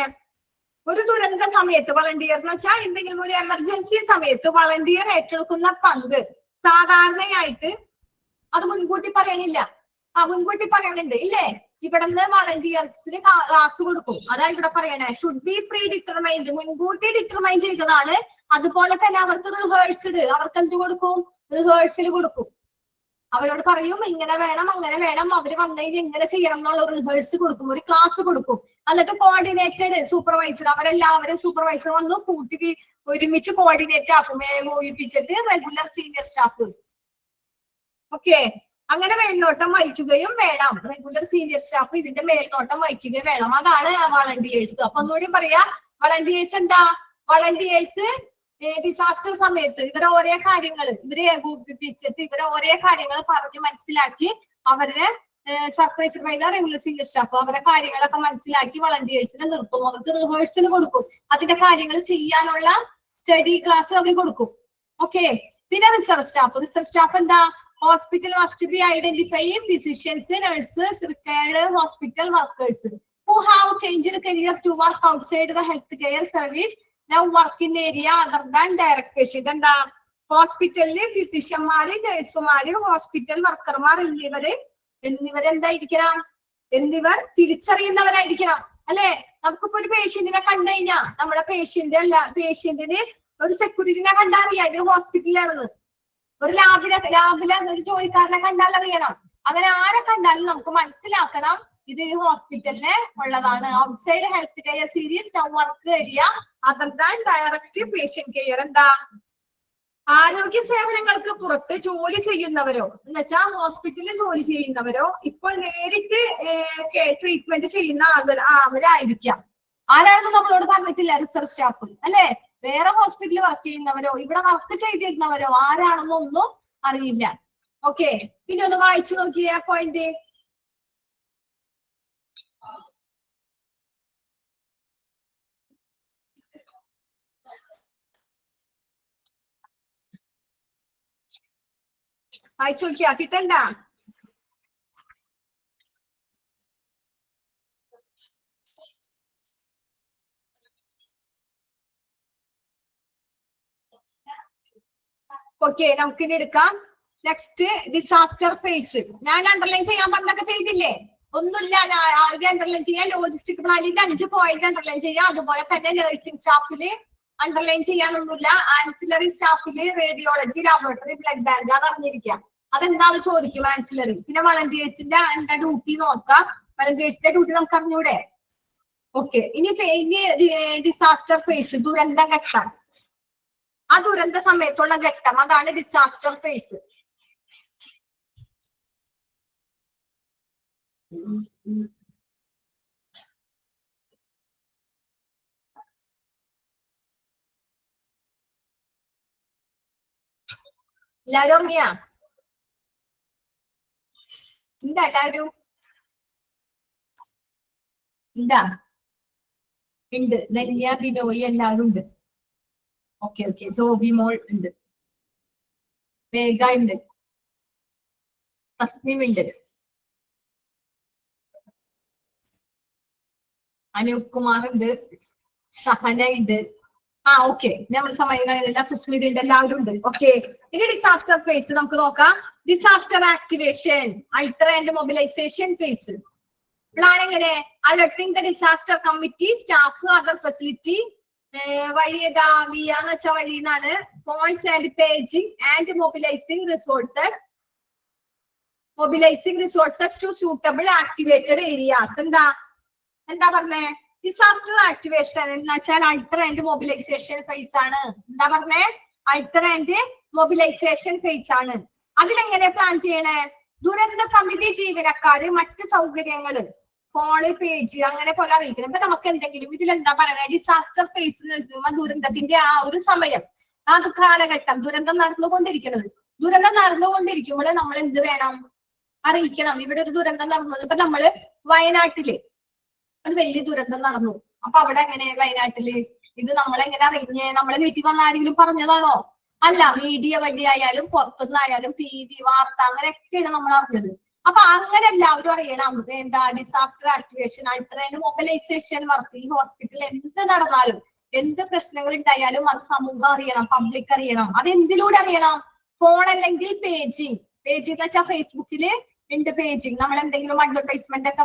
ഒരു ദുരന്ത സമയത്ത് വളണ്ടിയർ എന്ന് വെച്ചാൽ എന്തെങ്കിലും ഒരു എമർജൻസി സമയത്ത് വളണ്ടിയർ ഏറ്റെടുക്കുന്ന പങ്ക് സാധാരണയായിട്ട് അത് മുൻകൂട്ടി പറയണില്ല. മുൻകൂട്ടി പറയണുണ്ട് ഇല്ലേ? ഇവിടെ നിന്ന് വളണ്ടിയേഴ്സിന് ക്ലാസ് കൊടുക്കും. അതാ ഇവിടെ പറയണേ ഷുഡ് ബി പ്രീ ഡിറ്റർമൈൻഡ്, മുൻകൂട്ടി ഡിറ്റർമൈൻ ചെയ്തതാണ്. അതുപോലെ തന്നെ അവർക്ക് റിഹേഴ്സഡ്, അവർക്ക് എന്ത് കൊടുക്കും? റിഹേഴ്സൽ കൊടുക്കും. അവരോട് പറയും ഇങ്ങനെ വേണം അങ്ങനെ വേണം, അവര് വന്നു കഴിഞ്ഞാൽ ഇങ്ങനെ ചെയ്യണം എന്നുള്ള റിഹേഴ്സൽ കൊടുക്കും, ഒരു ക്ലാസ് കൊടുക്കും. എന്നിട്ട് കോർഡിനേറ്റഡ് സൂപ്പർവൈസർ, അവരെല്ലാവരും സൂപ്പർവൈസർ വന്ന് കൂട്ടി ഒരുമിച്ച് കോർഡിനേറ്റ് ആക്കും, ഏകോപിപ്പിച്ചിട്ട് റെഗുലർ സീനിയർ സ്റ്റാഫ്. ഓക്കെ, അങ്ങനെ മേൽനോട്ടം വഹിക്കുകയും വേണം. റെഗുലർ സീനിയർ സ്റ്റാഫ് ഇതിന്റെ മേൽനോട്ടം വഹിക്കുകയും വേണം. അതാണ് വളണ്ടിയേഴ്സ്. അപ്പൊ ഒന്നുകൂടി പറയാ, വളണ്ടിയേഴ്സ് എന്താ? വളണ്ടിയേഴ്സ് ഡിസാസ്റ്റർ സമയത്ത് ഇവരെ ഓരോ കാര്യങ്ങൾ ഇവരെ ഏകോപിപ്പിച്ചിട്ട് ഇവരെ ഓരോ കാര്യങ്ങൾ പറഞ്ഞ് മനസ്സിലാക്കി അവരെ surprise by the regular senior staff അവരെ കാര്യങ്ങളൊക്കെ മനസ്സിലാക്കി വളണ്ടിയേഴ്സിനെ നിർത്തും. അവർക്ക് റിഹേഴ്സൽ കൊടുക്കും. അതിന്റെ കാര്യങ്ങൾ ചെയ്യാനുള്ള സ്റ്റഡി ക്ലാസ് അവർ കൊടുക്കും. ഓക്കെ, പിന്നെ റിസർവ് സ്റ്റാഫ്. റിസർവ് സ്റ്റാഫ് എന്താ? Hospital must be identify physicians, nurses, retired hospital workers who have changed career to work outside the healthcare service now work in area other than direct patient. എന്താ? ഹോസ്പിറ്റലില് ഫിസിഷ്യന്മാര്, നഴ്സുമാര്, hospital വർക്കർമാർ എന്നിവരെന്തായിരിക്കണം? എന്നിവർ തിരിച്ചറിയുന്നവരായിരിക്കണം അല്ലെ? നമുക്കിപ്പോ ഒരു പേഷ്യന്റിനെ കണ്ടു കഴിഞ്ഞാൽ നമ്മുടെ പേഷ്യന്റിന് ഒരു സെക്യൂരിറ്റിനെ കണ്ടറിയാം ഇത് ഹോസ്പിറ്റലിലാണെന്ന്. ഒരു ലാബിലെ ഒരു ജോലിക്കാരനെ കണ്ടാൽ അറിയണം. അങ്ങനെ ആരെ കണ്ടാലും നമുക്ക് മനസ്സിലാക്കണം ഇത് ഹോസ്പിറ്റലിന് ഉള്ളതാണ്. Outside health care series now work area other than direct patient care. എന്താ? ആരോഗ്യ സേവനങ്ങൾക്ക് പുറത്ത് ജോലി ചെയ്യുന്നവരോ എന്ന് വെച്ചാൽ ഹോസ്പിറ്റലിൽ ജോലി ചെയ്യുന്നവരോ ഇപ്പോൾ നേരിട്ട് ട്രീറ്റ്മെന്റ് ചെയ്യുന്ന അവരായിരിക്കാം. ആരാണെന്ന് നമ്മളോട് പറഞ്ഞിട്ടില്ല. റിസർവ് സ്റ്റാഫ് അല്ലെ? വേറെ ഹോസ്പിറ്റലിൽ വർക്ക് ചെയ്യുന്നവരോ ഇവിടെ വർക്ക് ചെയ്തിരുന്നവരോ ആരാണെന്നൊന്നും അറിയില്ല. ഓക്കെ, പിന്നെ ഒന്ന് വായിച്ചു നോക്കിയേ ആ പോയിന്റ്. വായിച്ചു നോക്കിയാ കിട്ടണ്ട? ഓക്കെ, നമുക്കിനി എടുക്കാം. Next disaster phase. ഞാൻ അണ്ടർലൈൻ ചെയ്യാൻ പറഞ്ഞൊക്കെ ചെയ്തില്ലേ? ഒന്നുമില്ല, ആകെ അണ്ടർലൈൻ ചെയ്യാൻ ലോജിസ്റ്റിക് പ്ലാനിന്റെ 5 പോയിന്റ് അണ്ടർലൈൻ ചെയ്യാം. അതുപോലെ തന്നെ നഴ്സിംഗ് സ്റ്റാഫില് അണ്ടർലൈൻ ചെയ്യാനൊന്നുമില്ല. ആൻസിലറി സ്റ്റാഫില് റേഡിയോളജി, ലാബോറട്ടറി, ബ്ലഡ് ബാങ്ക് അത് അറിഞ്ഞിരിക്കാം. അതെന്താണ് ചോദിക്കും ആൻസിലറി. പിന്നെ വളണ്ടിയേഴ്സിന്റെ ഡ്യൂട്ടി നോക്കാം. വളണ്ടിയേഴ്സിന്റെ ഡ്യൂട്ടി നമുക്ക് അറിഞ്ഞൂടെ? ഓക്കെ, ഇനി ഡിസാസ്റ്റർ ഫേസ്, ദുരന്ത ഘട്ടം. ആ ദുരന്ത സമയത്തുള്ള ഘട്ടം, അതാണ് ഡിസാസ്റ്റർ ഫേസ്. എല്ലാവരും ഉറങ്ങിയാ? എന്താ എല്ലാവരും എന്താ ഉണ്ട്? ധന്യ, ബിനോയി എല്ലാവരും ഉണ്ട്. ഓക്കെ ഓക്കെ, ജോബി മോൾ ഉണ്ട്, വേഗ ഉണ്ട്, തസ്മീം ഉണ്ട്, അനൂപ് കുമാർ ഉണ്ട്, ഷഹന ഉണ്ട്. ഓക്കെ, നമ്മൾ സമയങ്ങളിലെല്ല സുസ്മിത ഉണ്ട്, എല്ലാവരും ഉണ്ട്. ഓക്കെ, ഇനി ഡിസാസ്റ്റർ ഫേസ് നമുക്ക് നോക്കാം. Disaster activation, alert and mobilization phase. Plan എങ്ങനെ? Alerting the disaster committee, staff, other facility. വഴി ഏതാ? വിയാന്ന് വെച്ച വഴി എന്നാണ്. Force and paging and mobilizing resources. Mobilizing resources to suitable activated areas. എന്താ പറഞ്ഞേ? ഡിസാസ്റ്റർ ആക്ടിവേഷൻ എന്ന് വെച്ചാൽ അൾട്ടർ ആൻഡ് മൊബിലൈസേഷൻ ഫേസ് ആണ്. എന്താ പറഞ്ഞേ? അൾട്ടർ ആൻഡ് മൊബിലൈസേഷൻ ഫേസ് ആണ്. അതിലെങ്ങനെ പ്ലാൻ ചെയ്യണേ? ദുരന്ത സമിതി ജീവനക്കാര് മറ്റ് സൗകര്യങ്ങള്, ഫോണ്, പേജ് അങ്ങനെ പോലെ അറിയിക്കണം. ഇപ്പൊ നമുക്ക് എന്തെങ്കിലും ഇതിലെന്താ പറയണേ? ഡിസാസ്റ്റർ ഫേസ് നിൽക്കുമ്പോ ദുരന്തത്തിന്റെ ആ ഒരു സമയം, ആ കാലഘട്ടം, ദുരന്തം നടന്നുകൊണ്ടിരിക്കുമ്പോൾ നമ്മൾ എന്ത് വേണം? അറിയിക്കണം. ഇവിടെ ഒരു ദുരന്തം നടന്നത്. ഇപ്പൊ നമ്മള് വയനാട്ടില് ഒരു വലിയ ദുരന്തം നടന്നു. അപ്പൊ അവിടെ എങ്ങനെ? വയനാട്ടില് ഇത് നമ്മളെങ്ങനെ അറിഞ്ഞേ? നമ്മളെ വീട്ടിൽ വന്ന ആരെങ്കിലും പറഞ്ഞതാണോ? അല്ല, മീഡിയ വഴിയായാലും പുറത്തുനിന്നായാലും TV, വാർത്ത, അങ്ങനെയൊക്കെയാണ് നമ്മൾ അറിഞ്ഞത്. അപ്പൊ അങ്ങനെ എല്ലാവരും അറിയണം. എന്താ? Disaster activation, alert and mobilisation work. ഈ ഹോസ്പിറ്റലിൽ എന്ത് നടന്നാലും, എന്ത് പ്രശ്നങ്ങൾ ഉണ്ടായാലും അത് സമൂഹം അറിയണം, പബ്ലിക് അറിയണം. അത് എന്തിലൂടെ അറിയണം? ഫോൺ അല്ലെങ്കിൽ പേജിങ്. പേജിങ് എന്ന് വെച്ചാൽ ഫേസ്ബുക്കില് ഉണ്ട് പേജിങ്. നമ്മൾ എന്തെങ്കിലും അഡ്വർടൈസ്മെന്റ് ഒക്കെ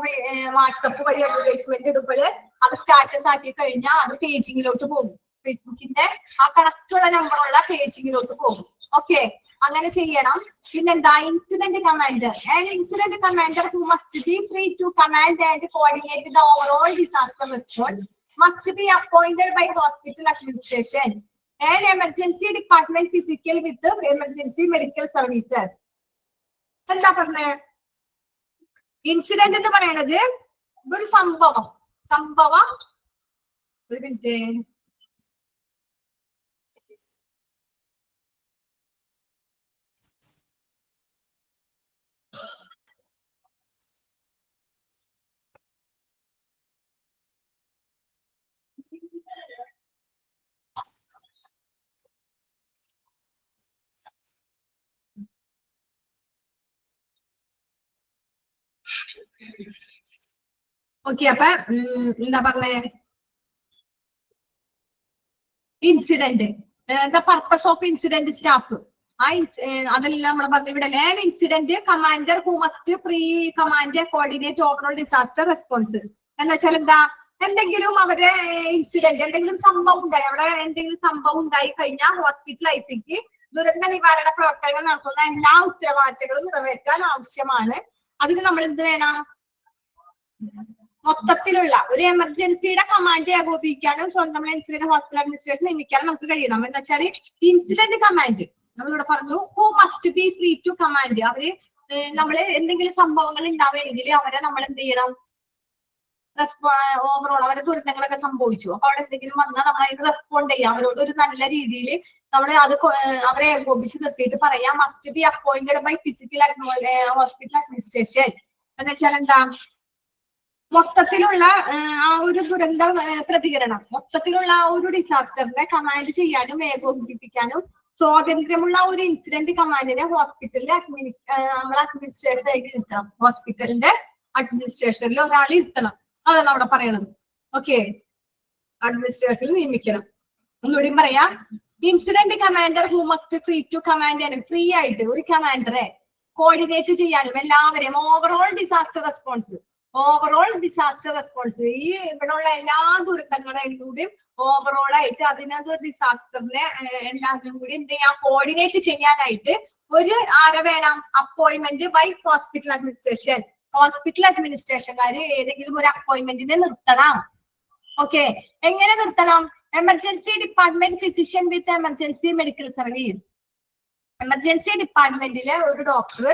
വാട്സപ്പ് വഴി അഡ്വർടൈസ്മെന്റ് ഇടുമ്പോൾ അത് സ്റ്റാറ്റസ് ആക്കി കഴിഞ്ഞാൽ അത് പേജിങ്ങിലോട്ട് പോകും. ഫേസ്ബുക്കിന്റെ ആ കണക്റ്റുള്ള നമ്പറുള്ള പേജിങ്ങിലോട്ട് പോകും. ഓക്കെ, അങ്ങനെ ചെയ്യണം. പിന്നെന്താ? Incident commander. And incident commander who must be free to command and coordinate the overall disaster response must be appointed by hospital administration and emergency department physical with emergency medical services. എന്താ പറഞ്ഞേ? Incident എന്ന് പറയുന്നത് ഒരു സംഭവം. ഒരു minute. Okay, അപ്പൊ എന്താ പറഞ്ഞേ? Incident, the purpose of incident staff. അതെല്ലാം നമ്മൾ പറഞ്ഞു. ഇവിടെ incident commander who must free command coordinate overall disaster response എന്ന് വെച്ചാൽ എന്താ? എന്തെങ്കിലും അവരെ ഇൻസിഡന്റ്, എന്തെങ്കിലും സംഭവം ഉണ്ടായി, അവിടെ എന്തെങ്കിലും സംഭവം ഉണ്ടായി കഴിഞ്ഞാൽ ഹോസ്പിറ്റൽ ICക്ക് ദുരന്ത നിവാരണ പ്രവർത്തനങ്ങൾ നടത്തുന്ന എല്ലാ ഉത്തരവാദിത്തങ്ങളും നിറവേറ്റാൻ ആവശ്യമാണ്. അതിന് നമ്മൾ എന്ത് വേണം? മൊത്തത്തിലുള്ള ഒരു എമർജൻസിയുടെ കമാൻഡ് ഏകോപിപ്പിക്കാനും സ്വന്തം ഇൻസിഡന്റ് ഹോസ്പിറ്റൽ അഡ്മിനിസ്ട്രേഷൻ നിയമിക്കാനും നമുക്ക് കഴിയണം. എന്ന് വെച്ചാൽ ഇൻസിഡന്റ് കമാൻഡ് നമ്മളിവിടെ പറഞ്ഞു. Who must be free to command. അവര് നമ്മള് എന്തെങ്കിലും സംഭവങ്ങൾ ഉണ്ടാവുകയെങ്കിൽ അവരെ നമ്മൾ എന്ത് ചെയ്യണം? ഓവറോൾ അവരെ ദുരന്തങ്ങളൊക്കെ സംഭവിച്ചു, അപ്പൊ അവിടെ എന്തെങ്കിലും വന്നാൽ നമ്മൾ അതിന് റെസ്പോണ്ട് ചെയ്യാം. അവരോട് ഒരു നല്ല രീതിയിൽ നമ്മൾ അത് അവരെ ഏകോപിച്ച് നിർത്തിയിട്ട് പറയാം. Must be appointed by physical hospital administration എന്ന് വെച്ചാൽ എന്താ? മൊത്തത്തിലുള്ള ആ ഒരു ദുരന്ത പ്രതികരണം, മൊത്തത്തിലുള്ള ആ ഒരു ഡിസാസ്റ്ററിനെ കമാൻഡ് ചെയ്യാനും ഏകോപിപ്പിക്കാനും സ്വാതന്ത്ര്യമുള്ള ഒരു ഇൻസിഡന്റ് കമാൻഡിനെ ഹോസ്പിറ്റലിലെ നമ്മൾ അഡ്മിനിസ്ട്രേറ്ററായിട്ട് ഇരുത്തണം. ഹോസ്പിറ്റലിന്റെ അഡ്മിനിസ്ട്രേഷനിൽ ഒരാൾ ഇരുത്തണം. അതാണ് അവിടെ പറയണത്. ഓക്കെ, അഡ്മിനിസ്ട്രേറ്ററിൽ നിയമിക്കണം. ഒന്നുകൂടി പറയാം. Incident commander who must free to command, free ആയിട്ട് ഒരു കമാൻഡറെ കോർഡിനേറ്റ് ചെയ്യാനും എല്ലാവരെയും ഓവറോൾ ഡിസാസ്റ്റർ റെസ്പോൺസ് ഈ ഇവിടെയുള്ള എല്ലാ ദുരന്തങ്ങളെയും കൂടി ഓവറോൾ ആയിട്ട് അതിനകത്ത് ഡിസാസ്റ്ററിനെ എല്ലാവരും കൂടി എന്ത് ചെയ്യാം, കോർഡിനേറ്റ് ചെയ്യാനായിട്ട് ഒരു ആരെ വേണം, appointment by hospital administration. Hospital അഡ്മിനിസ്ട്രേഷൻകാര് ഏതെങ്കിലും ഒരു അപ്പോയിന്റ്മെന്റിനെ നിർത്തണം. ഓക്കെ, എങ്ങനെ നിർത്തണം? Emergency department physician with emergency medical service. Emergency ഡിപ്പാർട്ട്മെന്റിലെ ഒരു ഡോക്ടർ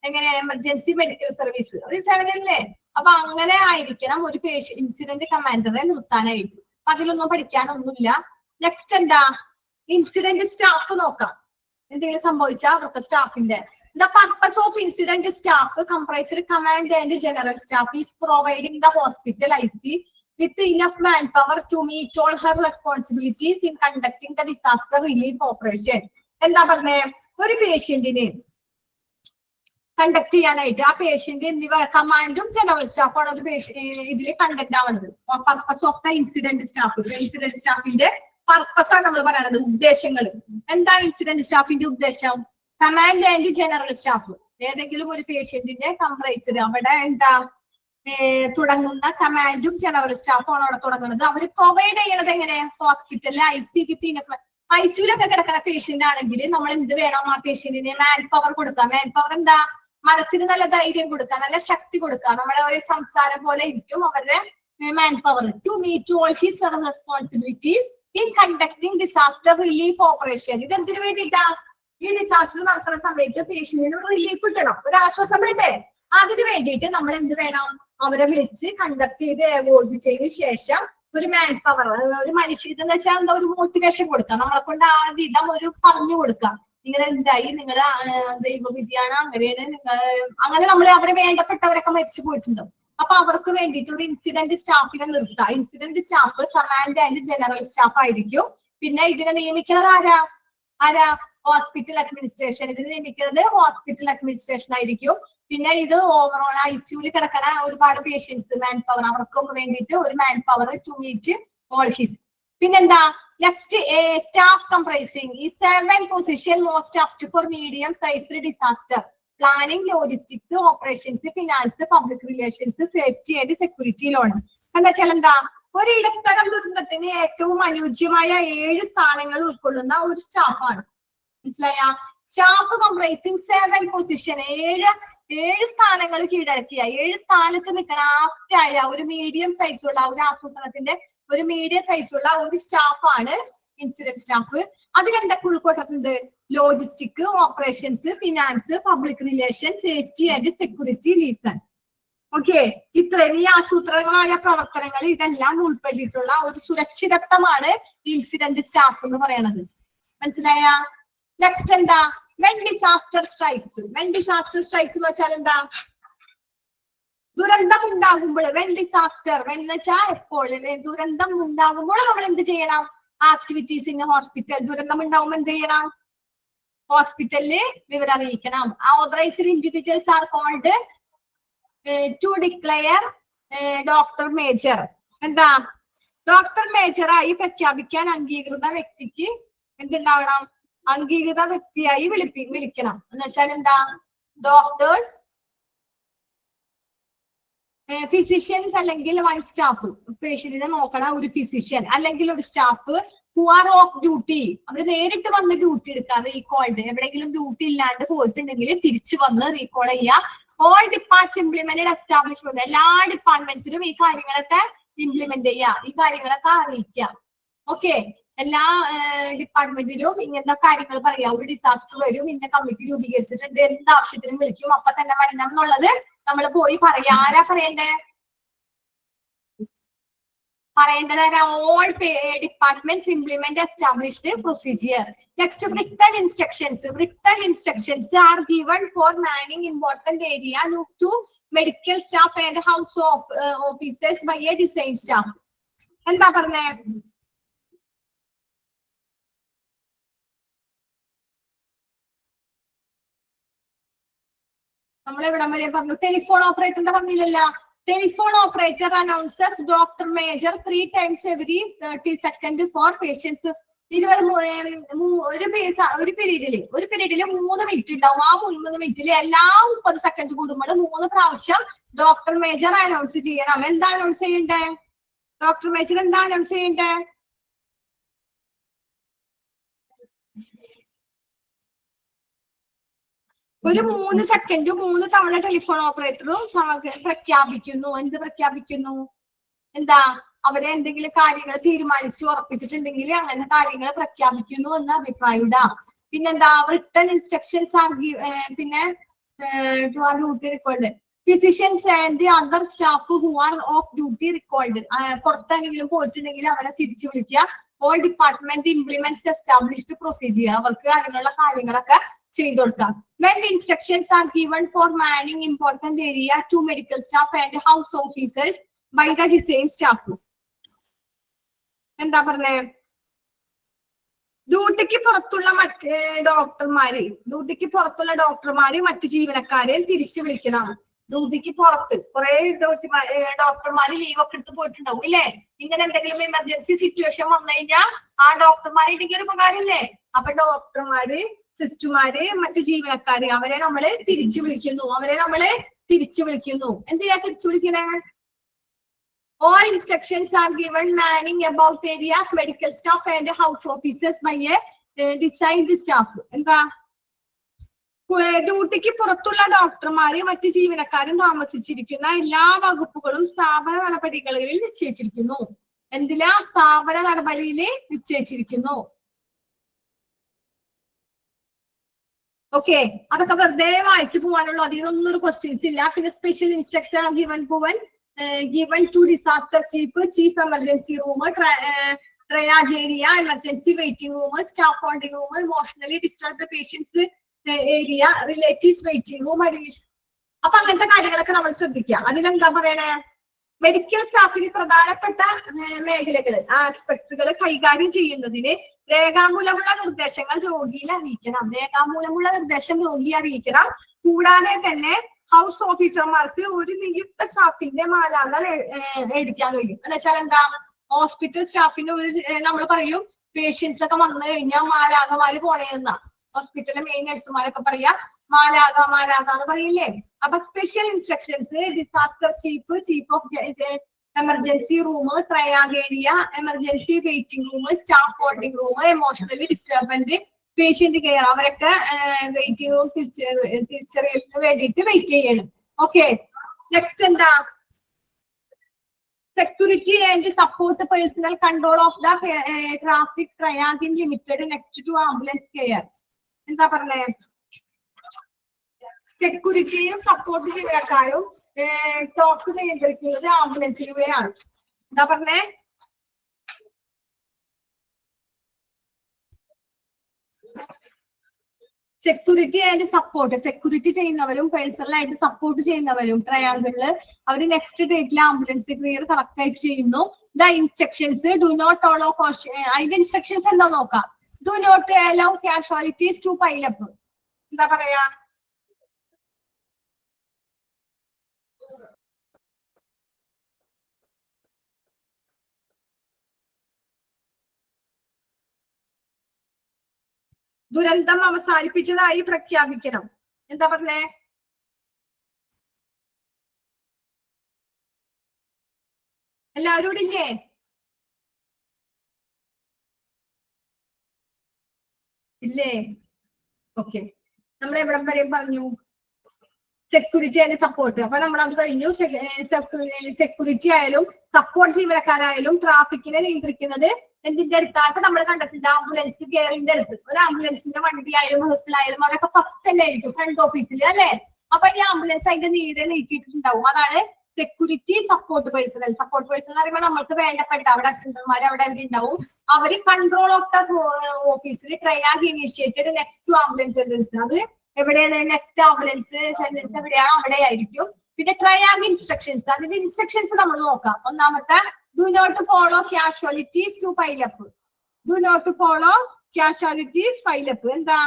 എങ്ങനെ എമർജൻസി മെഡിക്കൽ സർവീസ് ഒരു സേവനല്ലേ. അപ്പൊ അങ്ങനെ ആയിരിക്കണം ഒരു ഇൻസിഡന്റ് കമാൻഡറെ നിർത്താനായിട്ട്. അതിലൊന്നും പഠിക്കാനൊന്നുമില്ല. നെക്സ്റ്റ് എന്താ, ഇൻസിഡന്റ് സ്റ്റാഫ് നോക്കാം. എന്തെങ്കിലും സംഭവിച്ചാൽ അവിടുത്തെ സ്റ്റാഫിന്റെ The purpose of incident staff comprised command and general staff is providing the hospital IC with enough manpower to meet all her responsibilities in conducting the disaster relief operation. എന്താ പറഞ്ഞേ, ഒരു പേഷ്യന്റിനെ conduct ചെയ്യാനായിട്ട് ആ patient എന്നിവ കമാൻഡും general സ്റ്റാഫാണ് ഒരു ഇതിൽ conduct ആവുന്നത്. Purpose of the incident സ്റ്റാഫിന്റെ പർപ്പസ് ആണ് നമ്മൾ പറയുന്നത്, ഉദ്ദേശങ്ങൾ. എന്താ ഇൻസിഡന്റ് സ്റ്റാഫിന്റെ ഉദ്ദേശം? കമാൻഡ് ആൻഡ് ജനറൽ സ്റ്റാഫ് ഏതെങ്കിലും ഒരു പേഷ്യന്റിന്റെ കംപ്രൈസ്ഡ് അവിടെ എന്താ തുടങ്ങുന്ന കമാൻഡും ജനറൽ സ്റ്റാഫുമാണ് അവിടെ തുടങ്ങുന്നത്. അവർ പ്രൊവൈഡ് ചെയ്യണത് എങ്ങനെ? ഹോസ്പിറ്റലിലെ ഐസിയുലൊക്കെ കിടക്കുന്ന പേഷ്യന്റ് ആണെങ്കിൽ നമ്മൾ എന്ത് വേണം, ആ പേഷ്യന്റിന് മാൻ പവർ കൊടുക്കാം. മാൻ പവർ എന്താ? മനസ്സിന് നല്ല ധൈര്യം കൊടുക്കുക, നല്ല ശക്തി കൊടുക്കുക. നമ്മുടെ ഒരു സംസാരം പോലെ ഇരിക്കും അവരുടെ man power. To meet all his responsibilities in conducting disaster relief operation. ഇതെന്തിനു വേണ്ടിയിട്ടാ? ഈ ഡിസാസ്റ്റർ നടക്കുന്ന സമയത്ത് പേഷ്യന്റിന് ഒരു റിലീഫ് കിട്ടണം, ഒരു ആശ്വാസം വേണ്ടേ? അതിനു വേണ്ടിയിട്ട് നമ്മൾ എന്ത് വേണം? അവരെ വിളിച്ച് കണ്ടക്ട് ചെയ്ത് ഏകോപിപ്പിച്ചതിന് ശേഷം ഒരു മാൻ പവർ, ഒരു മനുഷ്യരെന്ന് വെച്ചാൽ എന്താ, ഒരു മോട്ടിവേഷൻ കൊടുക്കാം. നമ്മളെ കൊണ്ട് ആ വിധം ഒരു പറഞ്ഞു കൊടുക്കാം. നിങ്ങൾ എന്തായി, നിങ്ങളുടെ ദൈവവിധിയാണ്, അങ്ങനെയാണ് അങ്ങനെ നമ്മൾ അവരെ വേണ്ടപ്പെട്ടവരൊക്കെ മരിച്ചു പോയിട്ടുണ്ട്. അപ്പൊ അവർക്ക് വേണ്ടിയിട്ട് ഒരു ഇൻസിഡന്റ് സ്റ്റാഫിനെ നിർത്താം. Incident staff command and general staff ആയിരിക്കും. പിന്നെ ഇതിനെ നിയമിക്കുന്നത് ആരാ? Hospital administration. ഇതിന് നിയമിക്കുന്നത് ഹോസ്പിറ്റൽ അഡ്മിനിസ്ട്രേഷൻ ആയിരിക്കും. പിന്നെ ഇത് ഓവറോൾ ഐസിയുവിൽ കിടക്കുന്ന ഒരുപാട് പേഷ്യൻസ് മാൻ പവർ, അവർക്കും വേണ്ടിയിട്ട് ഒരു man power to meet all his. പിന്നെന്താ നെക്സ്റ്റ്, സ്റ്റാഫ് കംപ്രൈസിംഗ് ഈ 7 position most apt for medium sized disaster planning, logistics, operations, finance, public relations, safety and security liaison. എന്താ വെച്ചാൽ എന്താ, ഒരു ഇടത്തരം ദുരന്തത്തിന് ഏറ്റവും അനുയോജ്യമായ 7 സ്ഥാനങ്ങൾ ഉൾക്കൊള്ളുന്ന ഒരു സ്റ്റാഫാണ്. മനസ്സിലായ? സ്റ്റാഫ് കംപ്രൈസിംഗ് 7 പൊസിഷൻ, 7 സ്ഥാനങ്ങൾ കീഴടക്കിയ, 7 സ്ഥാനത്ത് നിൽക്കണ ആപ്റ്റായ ഒരു മീഡിയം സൈസുള്ള ഒരു ആസൂത്രണത്തിന്റെ ഒരു മീഡിയം സൈസുള്ള ഒരു സ്റ്റാഫാണ് ഇൻസിഡന്റ് സ്റ്റാഫ്. അതിലെന്തൊക്കെ ഉൾക്കൊണ്ടിട്ടുണ്ട്? Logistic, operations, finance, public relation, safety and security liaison. Okay, ഇത്രയും ഈ ആസൂത്രണമായ പ്രവർത്തനങ്ങൾ ഇതെല്ലാം ഉൾപ്പെട്ടിട്ടുള്ള ഒരു സുരക്ഷിതത്വമാണ് ഇൻസിഡന്റ് സ്റ്റാഫ് എന്ന് പറയുന്നത്. മനസ്സിലായ? നെക്സ്റ്റ് എന്താ, when disaster strikes. When disaster strike എന്ന് വെച്ചാൽ എന്താ? ദുരന്തം ഉണ്ടാകുമ്പോൾ. വെൻ ഡിസാസ്റ്റർ, വെൻ എന്ന് വെച്ചാൽ എപ്പോൾ, ദുരന്തം ഉണ്ടാകുമ്പോൾ നമ്മൾ എന്ത് ചെയ്യണം? Activities in hospital. ദുരന്തം ഉണ്ടാകുമ്പോൾ എന്ത് ചെയ്യണം? ഹോസ്പിറ്റലില് വിവരം അറിയിക്കണം. Authorised individuals are called to declare doctor major. എന്താ? ഡോക്ടർ മേജറായി പ്രഖ്യാപിക്കാൻ അംഗീകൃത വ്യക്തിക്ക് എന്തുണ്ടാവണം? അംഗീകൃത വ്യക്തിയായി വിളിക്കണം. എന്ന് വെച്ചാൽ എന്താ? ഡോക്ടേഴ്സ്, ഫിസിഷ്യൻസ് അല്ലെങ്കിൽ 1 സ്റ്റാഫ്, പേഷ്യന്റിനെ നോക്കണ ഒരു ഫിസിഷ്യൻ അല്ലെങ്കിൽ ഒരു staff who are off duty. അവർ നേരിട്ട് വന്ന് ഡ്യൂട്ടി എടുക്കുക. റീകോൾഡ്, എവിടെയെങ്കിലും ഡ്യൂട്ടി ഇല്ലാണ്ട് പോയിട്ടുണ്ടെങ്കിൽ തിരിച്ചു വന്ന് റീകോൾ ചെയ്യുക. ഓൾ ഡിപ്പാർട്ട്മെന്റ് ഇംപ്ലിമെന്റഡ് എസ്റ്റാബ്ലിഷ്മെന്റ്, എല്ലാ ഡിപ്പാർട്ട്മെന്റ്സിലും ഈ കാര്യങ്ങളൊക്കെ ഇംപ്ലിമെന്റ് ചെയ്യുക, ഈ കാര്യങ്ങളൊക്കെ അറിയിക്കുക. ഓക്കെ, എല്ലാ ഡിപ്പാർട്ട്മെന്റിലും ഇങ്ങനത്തെ കാര്യങ്ങൾ പറയാം. ഒരു ഡിസാസ്റ്റർ വരും, ഇന്ന കമ്മിറ്റി രൂപീകരിച്ചിട്ടുണ്ട്, എന്ത് ആവശ്യത്തിനും വിളിക്കും, അപ്പൊ തന്നെ വരണം എന്നുള്ളത് നമ്മൾ പോയി പറയാ. ആരാ പറയണ്ടേ? പറയേണ്ടത് all departments implement established procedure. Next, written instructions. Written instructions are given for manning important area to medical staff and house officers by a design staff. എന്താ പറഞ്ഞേ? നമ്മൾ എവിടം വരെ പറഞ്ഞു? ടെലിഫോൺ ഓപ്പറേറ്ററിന്റെ പറഞ്ഞില്ലല്ല. Telephone operator announces doctor major 3 times every 30 seconds for patients. ഒരു പീരീഡില് 3 മിനിറ്റ് ഉണ്ടാവും. ആ 3 മിനിറ്റില് എല്ലാ 30 സെക്കൻഡ് കൂടുമ്പോൾ 3 പ്രാവശ്യം ഡോക്ടർ മേജർ അനൗൺസ് ചെയ്യണം. എന്താ അനൗൺസ് ചെയ്യണ്ടേ? ഡോക്ടർ മേജർ എന്താ അനൗൺസ് ചെയ്യണ്ടേ? ഒരു 3 സെക്കൻഡ് 3 തവണ ടെലിഫോൺ ഓപ്പറേറ്ററും പ്രഖ്യാപിക്കുന്നു. എന്ത് പ്രഖ്യാപിക്കുന്നു? എന്താ? അവരെ എന്തെങ്കിലും കാര്യങ്ങൾ തീരുമാനിച്ചു ഉറപ്പിച്ചിട്ടുണ്ടെങ്കിൽ അങ്ങനെ കാര്യങ്ങൾ പ്രഖ്യാപിക്കുന്നു എന്ന് അഭിപ്രായം. പിന്നെന്താ? റിട്ടൺ ഇൻസ്ട്രക്ഷൻസ് ആർ പിന്നെ duty recalled. Physicians and other staff who are off duty recalled. പുറത്തെങ്കിലും പോയിട്ടുണ്ടെങ്കിൽ അവരെ തിരിച്ചു വിളിക്കുക. All department implements established procedure. അവർക്ക് അതിനുള്ള കാര്യങ്ങളൊക്കെ ചെയ്തു കൊടുക്കാം. When instructions are given for manning important area to medical staff and house officers by the same staff. എന്താ പറഞ്ഞേ? ഡ്യൂട്ടിക്ക് പുറത്തുള്ള ഡോക്ടർമാര് മറ്റ് ജീവനക്കാരെ തിരിച്ചു വിളിക്കണം. ഡ്യൂട്ടിക്ക് പുറത്ത് കുറെ ഡോക്ടർമാര് ലീവ് ഒക്കെ എടുത്ത് പോയിട്ടുണ്ടാവും ഇല്ലേ? ഇങ്ങനെ എന്തെങ്കിലും എമർജൻസി സിറ്റുവേഷൻ വന്നു കഴിഞ്ഞാൽ ആ ഡോക്ടർമാരെ ഇല്ലെങ്കിൽ ഒരു ഉപകാരമില്ലേ? അപ്പൊ ഡോക്ടർമാര്, സിസ്റ്റർമാര്, മറ്റു ജീവനക്കാര് അവരെ നമ്മള് തിരിച്ചു വിളിക്കുന്നു. എന്തിനാ തിരിച്ചു വിളിക്കണേ? All instructions are given manning about areas, medical staff and house officers by a designed staff. എന്താ? ഡ്യൂട്ടിക്ക് പുറത്തുള്ള ഡോക്ടർമാര് മറ്റ് ജീവനക്കാരും താമസിച്ചിരിക്കുന്ന എല്ലാ വകുപ്പുകളും സ്ഥാപന നടപടികളിൽ നിശ്ചയിച്ചിരിക്കുന്നു. എന്തിലാ? സ്ഥാപന നടപടിയിൽ നിശ്ചയിച്ചിരിക്കുന്നു. ഓക്കെ, അതൊക്കെ വെറുതെ വായിച്ചു പോകാനുള്ള അതിനൊന്നും ഒരു ക്വസ്റ്റ്യൻസ് ഇല്ല. പിന്നെ special instruction given to disaster chief emergency room, triage area, emergency waiting room, staff holding room, emotionally disturbed patients area, relatives waiting room. അപ്പൊ അങ്ങനത്തെ കാര്യങ്ങളൊക്കെ നമ്മൾ ശ്രദ്ധിക്കുക. അതിലെന്താ പറയണേ? മെഡിക്കൽ സ്റ്റാഫിന് പ്രധാനപ്പെട്ട മേഖലകള്, ആസ്പെക്ട്സുകൾ കൈകാര്യം ചെയ്യുന്നതിന് രേഖാമൂലമുള്ള നിർദ്ദേശങ്ങൾ രോഗിയെ അറിയിക്കണം. രോഗിയെ അറിയിക്കണം. കൂടാതെ തന്നെ ഹൗസ് ഓഫീസർമാർക്ക് ഒരു നിയുക്ത സ്റ്റാഫിന്റെ മാലാകൾ എടുക്കാൻ കഴിയും. എന്ന് വെച്ചാൽ എന്താ? ഹോസ്പിറ്റൽ സ്റ്റാഫിന് നമ്മൾ പറയും പേഷ്യൻസ് ഒക്കെ വന്നു കഴിഞ്ഞാൽ മാലാകമാര് പോണേന്നാ. ഹോസ്പിറ്റലിലെ മെയിൻ നഴ്സുമാരൊക്കെ പറയാ മാലാക എന്ന് പറയില്ലേ? അപ്പൊ special instructions disaster chief of emergency room, triage area, emergency waiting room, staff holding room, emotionally disturbed patient care, അവരൊക്കെ വെയിറ്റിംഗ് റൂം തിരിച്ചറിയലിന് വേണ്ടിയിട്ട് വെയിറ്റ് ചെയ്യണം. ഓക്കെ, നെക്സ്റ്റ് എന്താ? Security and support personnel control of the traffic triaging limited next to ambulance care. എന്താ പറഞ്ഞേ? സെക്യൂരിറ്റിയും support ജീവനക്കാരും talk നിയന്ത്രിക്കുന്നത് ആംബുലൻസിലൂടെയാണ്. എന്താ പറഞ്ഞേ? Security and support. സെക്യൂരിറ്റി ചെയ്യുന്നവരും പേഴ്സണലായിട്ട് സപ്പോർട്ട് ചെയ്യുന്നവരും ട്രയാങ്കിളില് അവർ നെക്സ്റ്റ് ഡേറ്റിലെ ആംബുലൻസ് ക്ലിയർ കറക്റ്റ് ആയിട്ട് ചെയ്യുന്നു. The instructions do not allow അതിന്റെ ഇൻസ്ട്രക്ഷൻസ് എന്താ നോക്കാം. Do not allow casualties to pile up. എന്താ പറയാ? ദുരന്തം അവസാനിപ്പിച്ചതായി പ്രഖ്യാപിക്കണം. എന്താ പറഞ്ഞേ? എല്ലാവരും ഇവിടെ ഇല്ലേ? ഇല്ലേ? ഓക്കെ, നമ്മൾ എവിടം വരെ പറഞ്ഞു? Security and support. അപ്പൊ നമ്മൾ അത് കഴിഞ്ഞു. സെക്യൂരിറ്റി ആയാലും സപ്പോർട്ട് ജീവനക്കാരായാലും ട്രാഫിക്കിനെ നിയന്ത്രിക്കുന്നത് എന്തിന്റെ അടുത്താണ്? അപ്പൊ നമ്മൾ കണ്ടിട്ടുണ്ട് ആംബുലൻസ് കെയറിന്റെ അടുത്ത്. ഒരു ആംബുലൻസിന്റെ വണ്ടി ആയാലും വെഹിക്കിൾ ആയാലും അതൊക്കെ ഫസ്റ്റ് തന്നെ ആയിരിക്കും ഫ്രണ്ട് ഓഫീസിൽ അല്ലെ? അപ്പൊ ഈ ആംബുലൻസ് അതിന്റെ നീരെ നീക്കിയിട്ടുണ്ടാവും. അതാണ് security support personal. Support personal എന്ന് പറയുമ്പോൾ നമ്മൾക്ക് വേണ്ടപ്പെട്ട അവിടെ അറ്റൻഡർമാർ അവിടെ അവരുണ്ടാവും. അവര് കൺട്രോൾ ഓഫ് ദ ഓഫീസിൽ triage initiated next to ambulance entrance. അത് എവിടെയാണ്? നെക്സ്റ്റ് ആംബുലൻസ് സെന്റൻസ് എവിടെയാണോ അവിടെ ആയിരിക്കും. പിന്നെ ട്രയാഗ് ഇൻസ്ട്രക്ഷൻസ്, അതിന്റെ ഇൻസ്ട്രക്ഷൻസ് നമ്മൾ നോക്കാം. ഒന്നാമത്തെ do not follow casualties to pile up. Do not follow casualties pile up. എന്താ?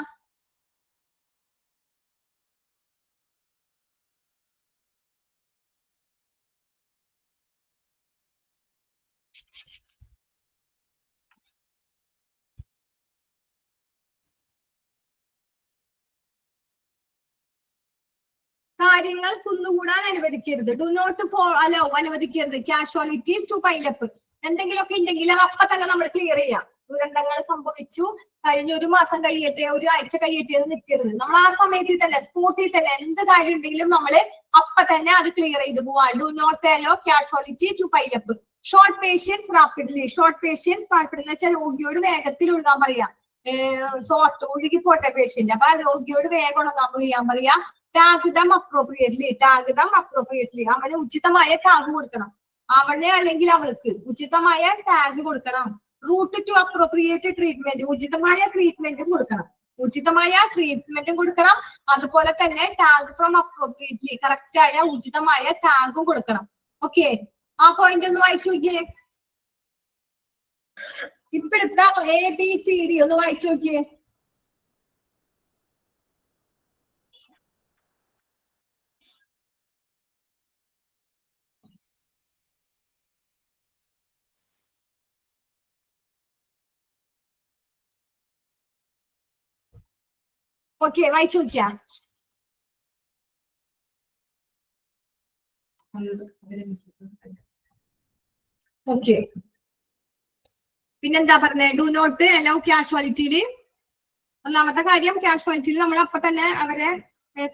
കാര്യങ്ങൾ കുന്നുകൂടാൻ അനുവദിക്കരുത്. ഡു നോട്ട് അലോ അനുവദിക്കരുത് കാഷ്വാലിറ്റീസ് ടു പൈലപ്പ്. എന്തെങ്കിലുമൊക്കെ ഉണ്ടെങ്കിൽ അപ്പൊ തന്നെ നമ്മൾ ക്ലിയർ ചെയ്യാം. ദുരന്തങ്ങൾ സംഭവിച്ചു, കഴിഞ്ഞ ഒരു മാസം കഴിയട്ടെ, ഒരു ആഴ്ച കഴിയട്ടെ എന്ന് നിൽക്കരുത്. നമ്മൾ ആ സമയത്തിൽ തന്നെ സ്പോട്ടിൽ തന്നെ എന്ത് കാര്യം ഉണ്ടെങ്കിലും നമ്മള് അപ്പൊ തന്നെ അത് ക്ലിയർ ചെയ്ത് പോവാ. Do not allow casualty to pile up. Sort patients rapidly. Sort patients rapidly എന്ന് വെച്ചാൽ രോഗിയോട് വേഗത്തിൽ ഒഴുകാൻ പറയാം. ഒഴുകി പോട്ടെ പേഷ്യന്റ്, അപ്പൊ ആ രോഗിയോട് വേഗം ഒഴുകാൻ പറയാ. Tag dum appropriately. Tag dum appropriately. അവന് ഉചിതമായ ടാഗ് കൊടുക്കണം. അവനെ അല്ലെങ്കിൽ അവൾക്ക് ഉചിതമായ ടാഗ് കൊടുക്കണം. Route to appropriate treatment. ഉചിതമായ ട്രീറ്റ്മെന്റും കൊടുക്കണം. ഉചിതമായ ട്രീറ്റ്മെന്റും കൊടുക്കണം. അതുപോലെ തന്നെ ടാഗ് ഫ്രം അപ്രോപ്രിയേറ്റ്ലി. കറക്റ്റ് ആയ ഉചിതമായ ടാഗും കൊടുക്കണം. ഓക്കെ, ആ പോയിന്റ് ഒന്ന് വായിച്ചു നോക്കിയേ. ഇപ്പോഴത്തെ ABCD ഒന്ന് വായിച്ചു നോക്കിയേ. ഓക്കെ, വായിച്ചു നോക്കിയാ. ഓക്കെ, പിന്നെന്താ പറഞ്ഞേ? ഡു നോട്ട് അലോ കാഷ്വാലിറ്റിയില്. ഒന്നാമത്തെ കാര്യം, കാഷ്വാലിറ്റിയിൽ നമ്മൾ അപ്പൊ തന്നെ അവരെ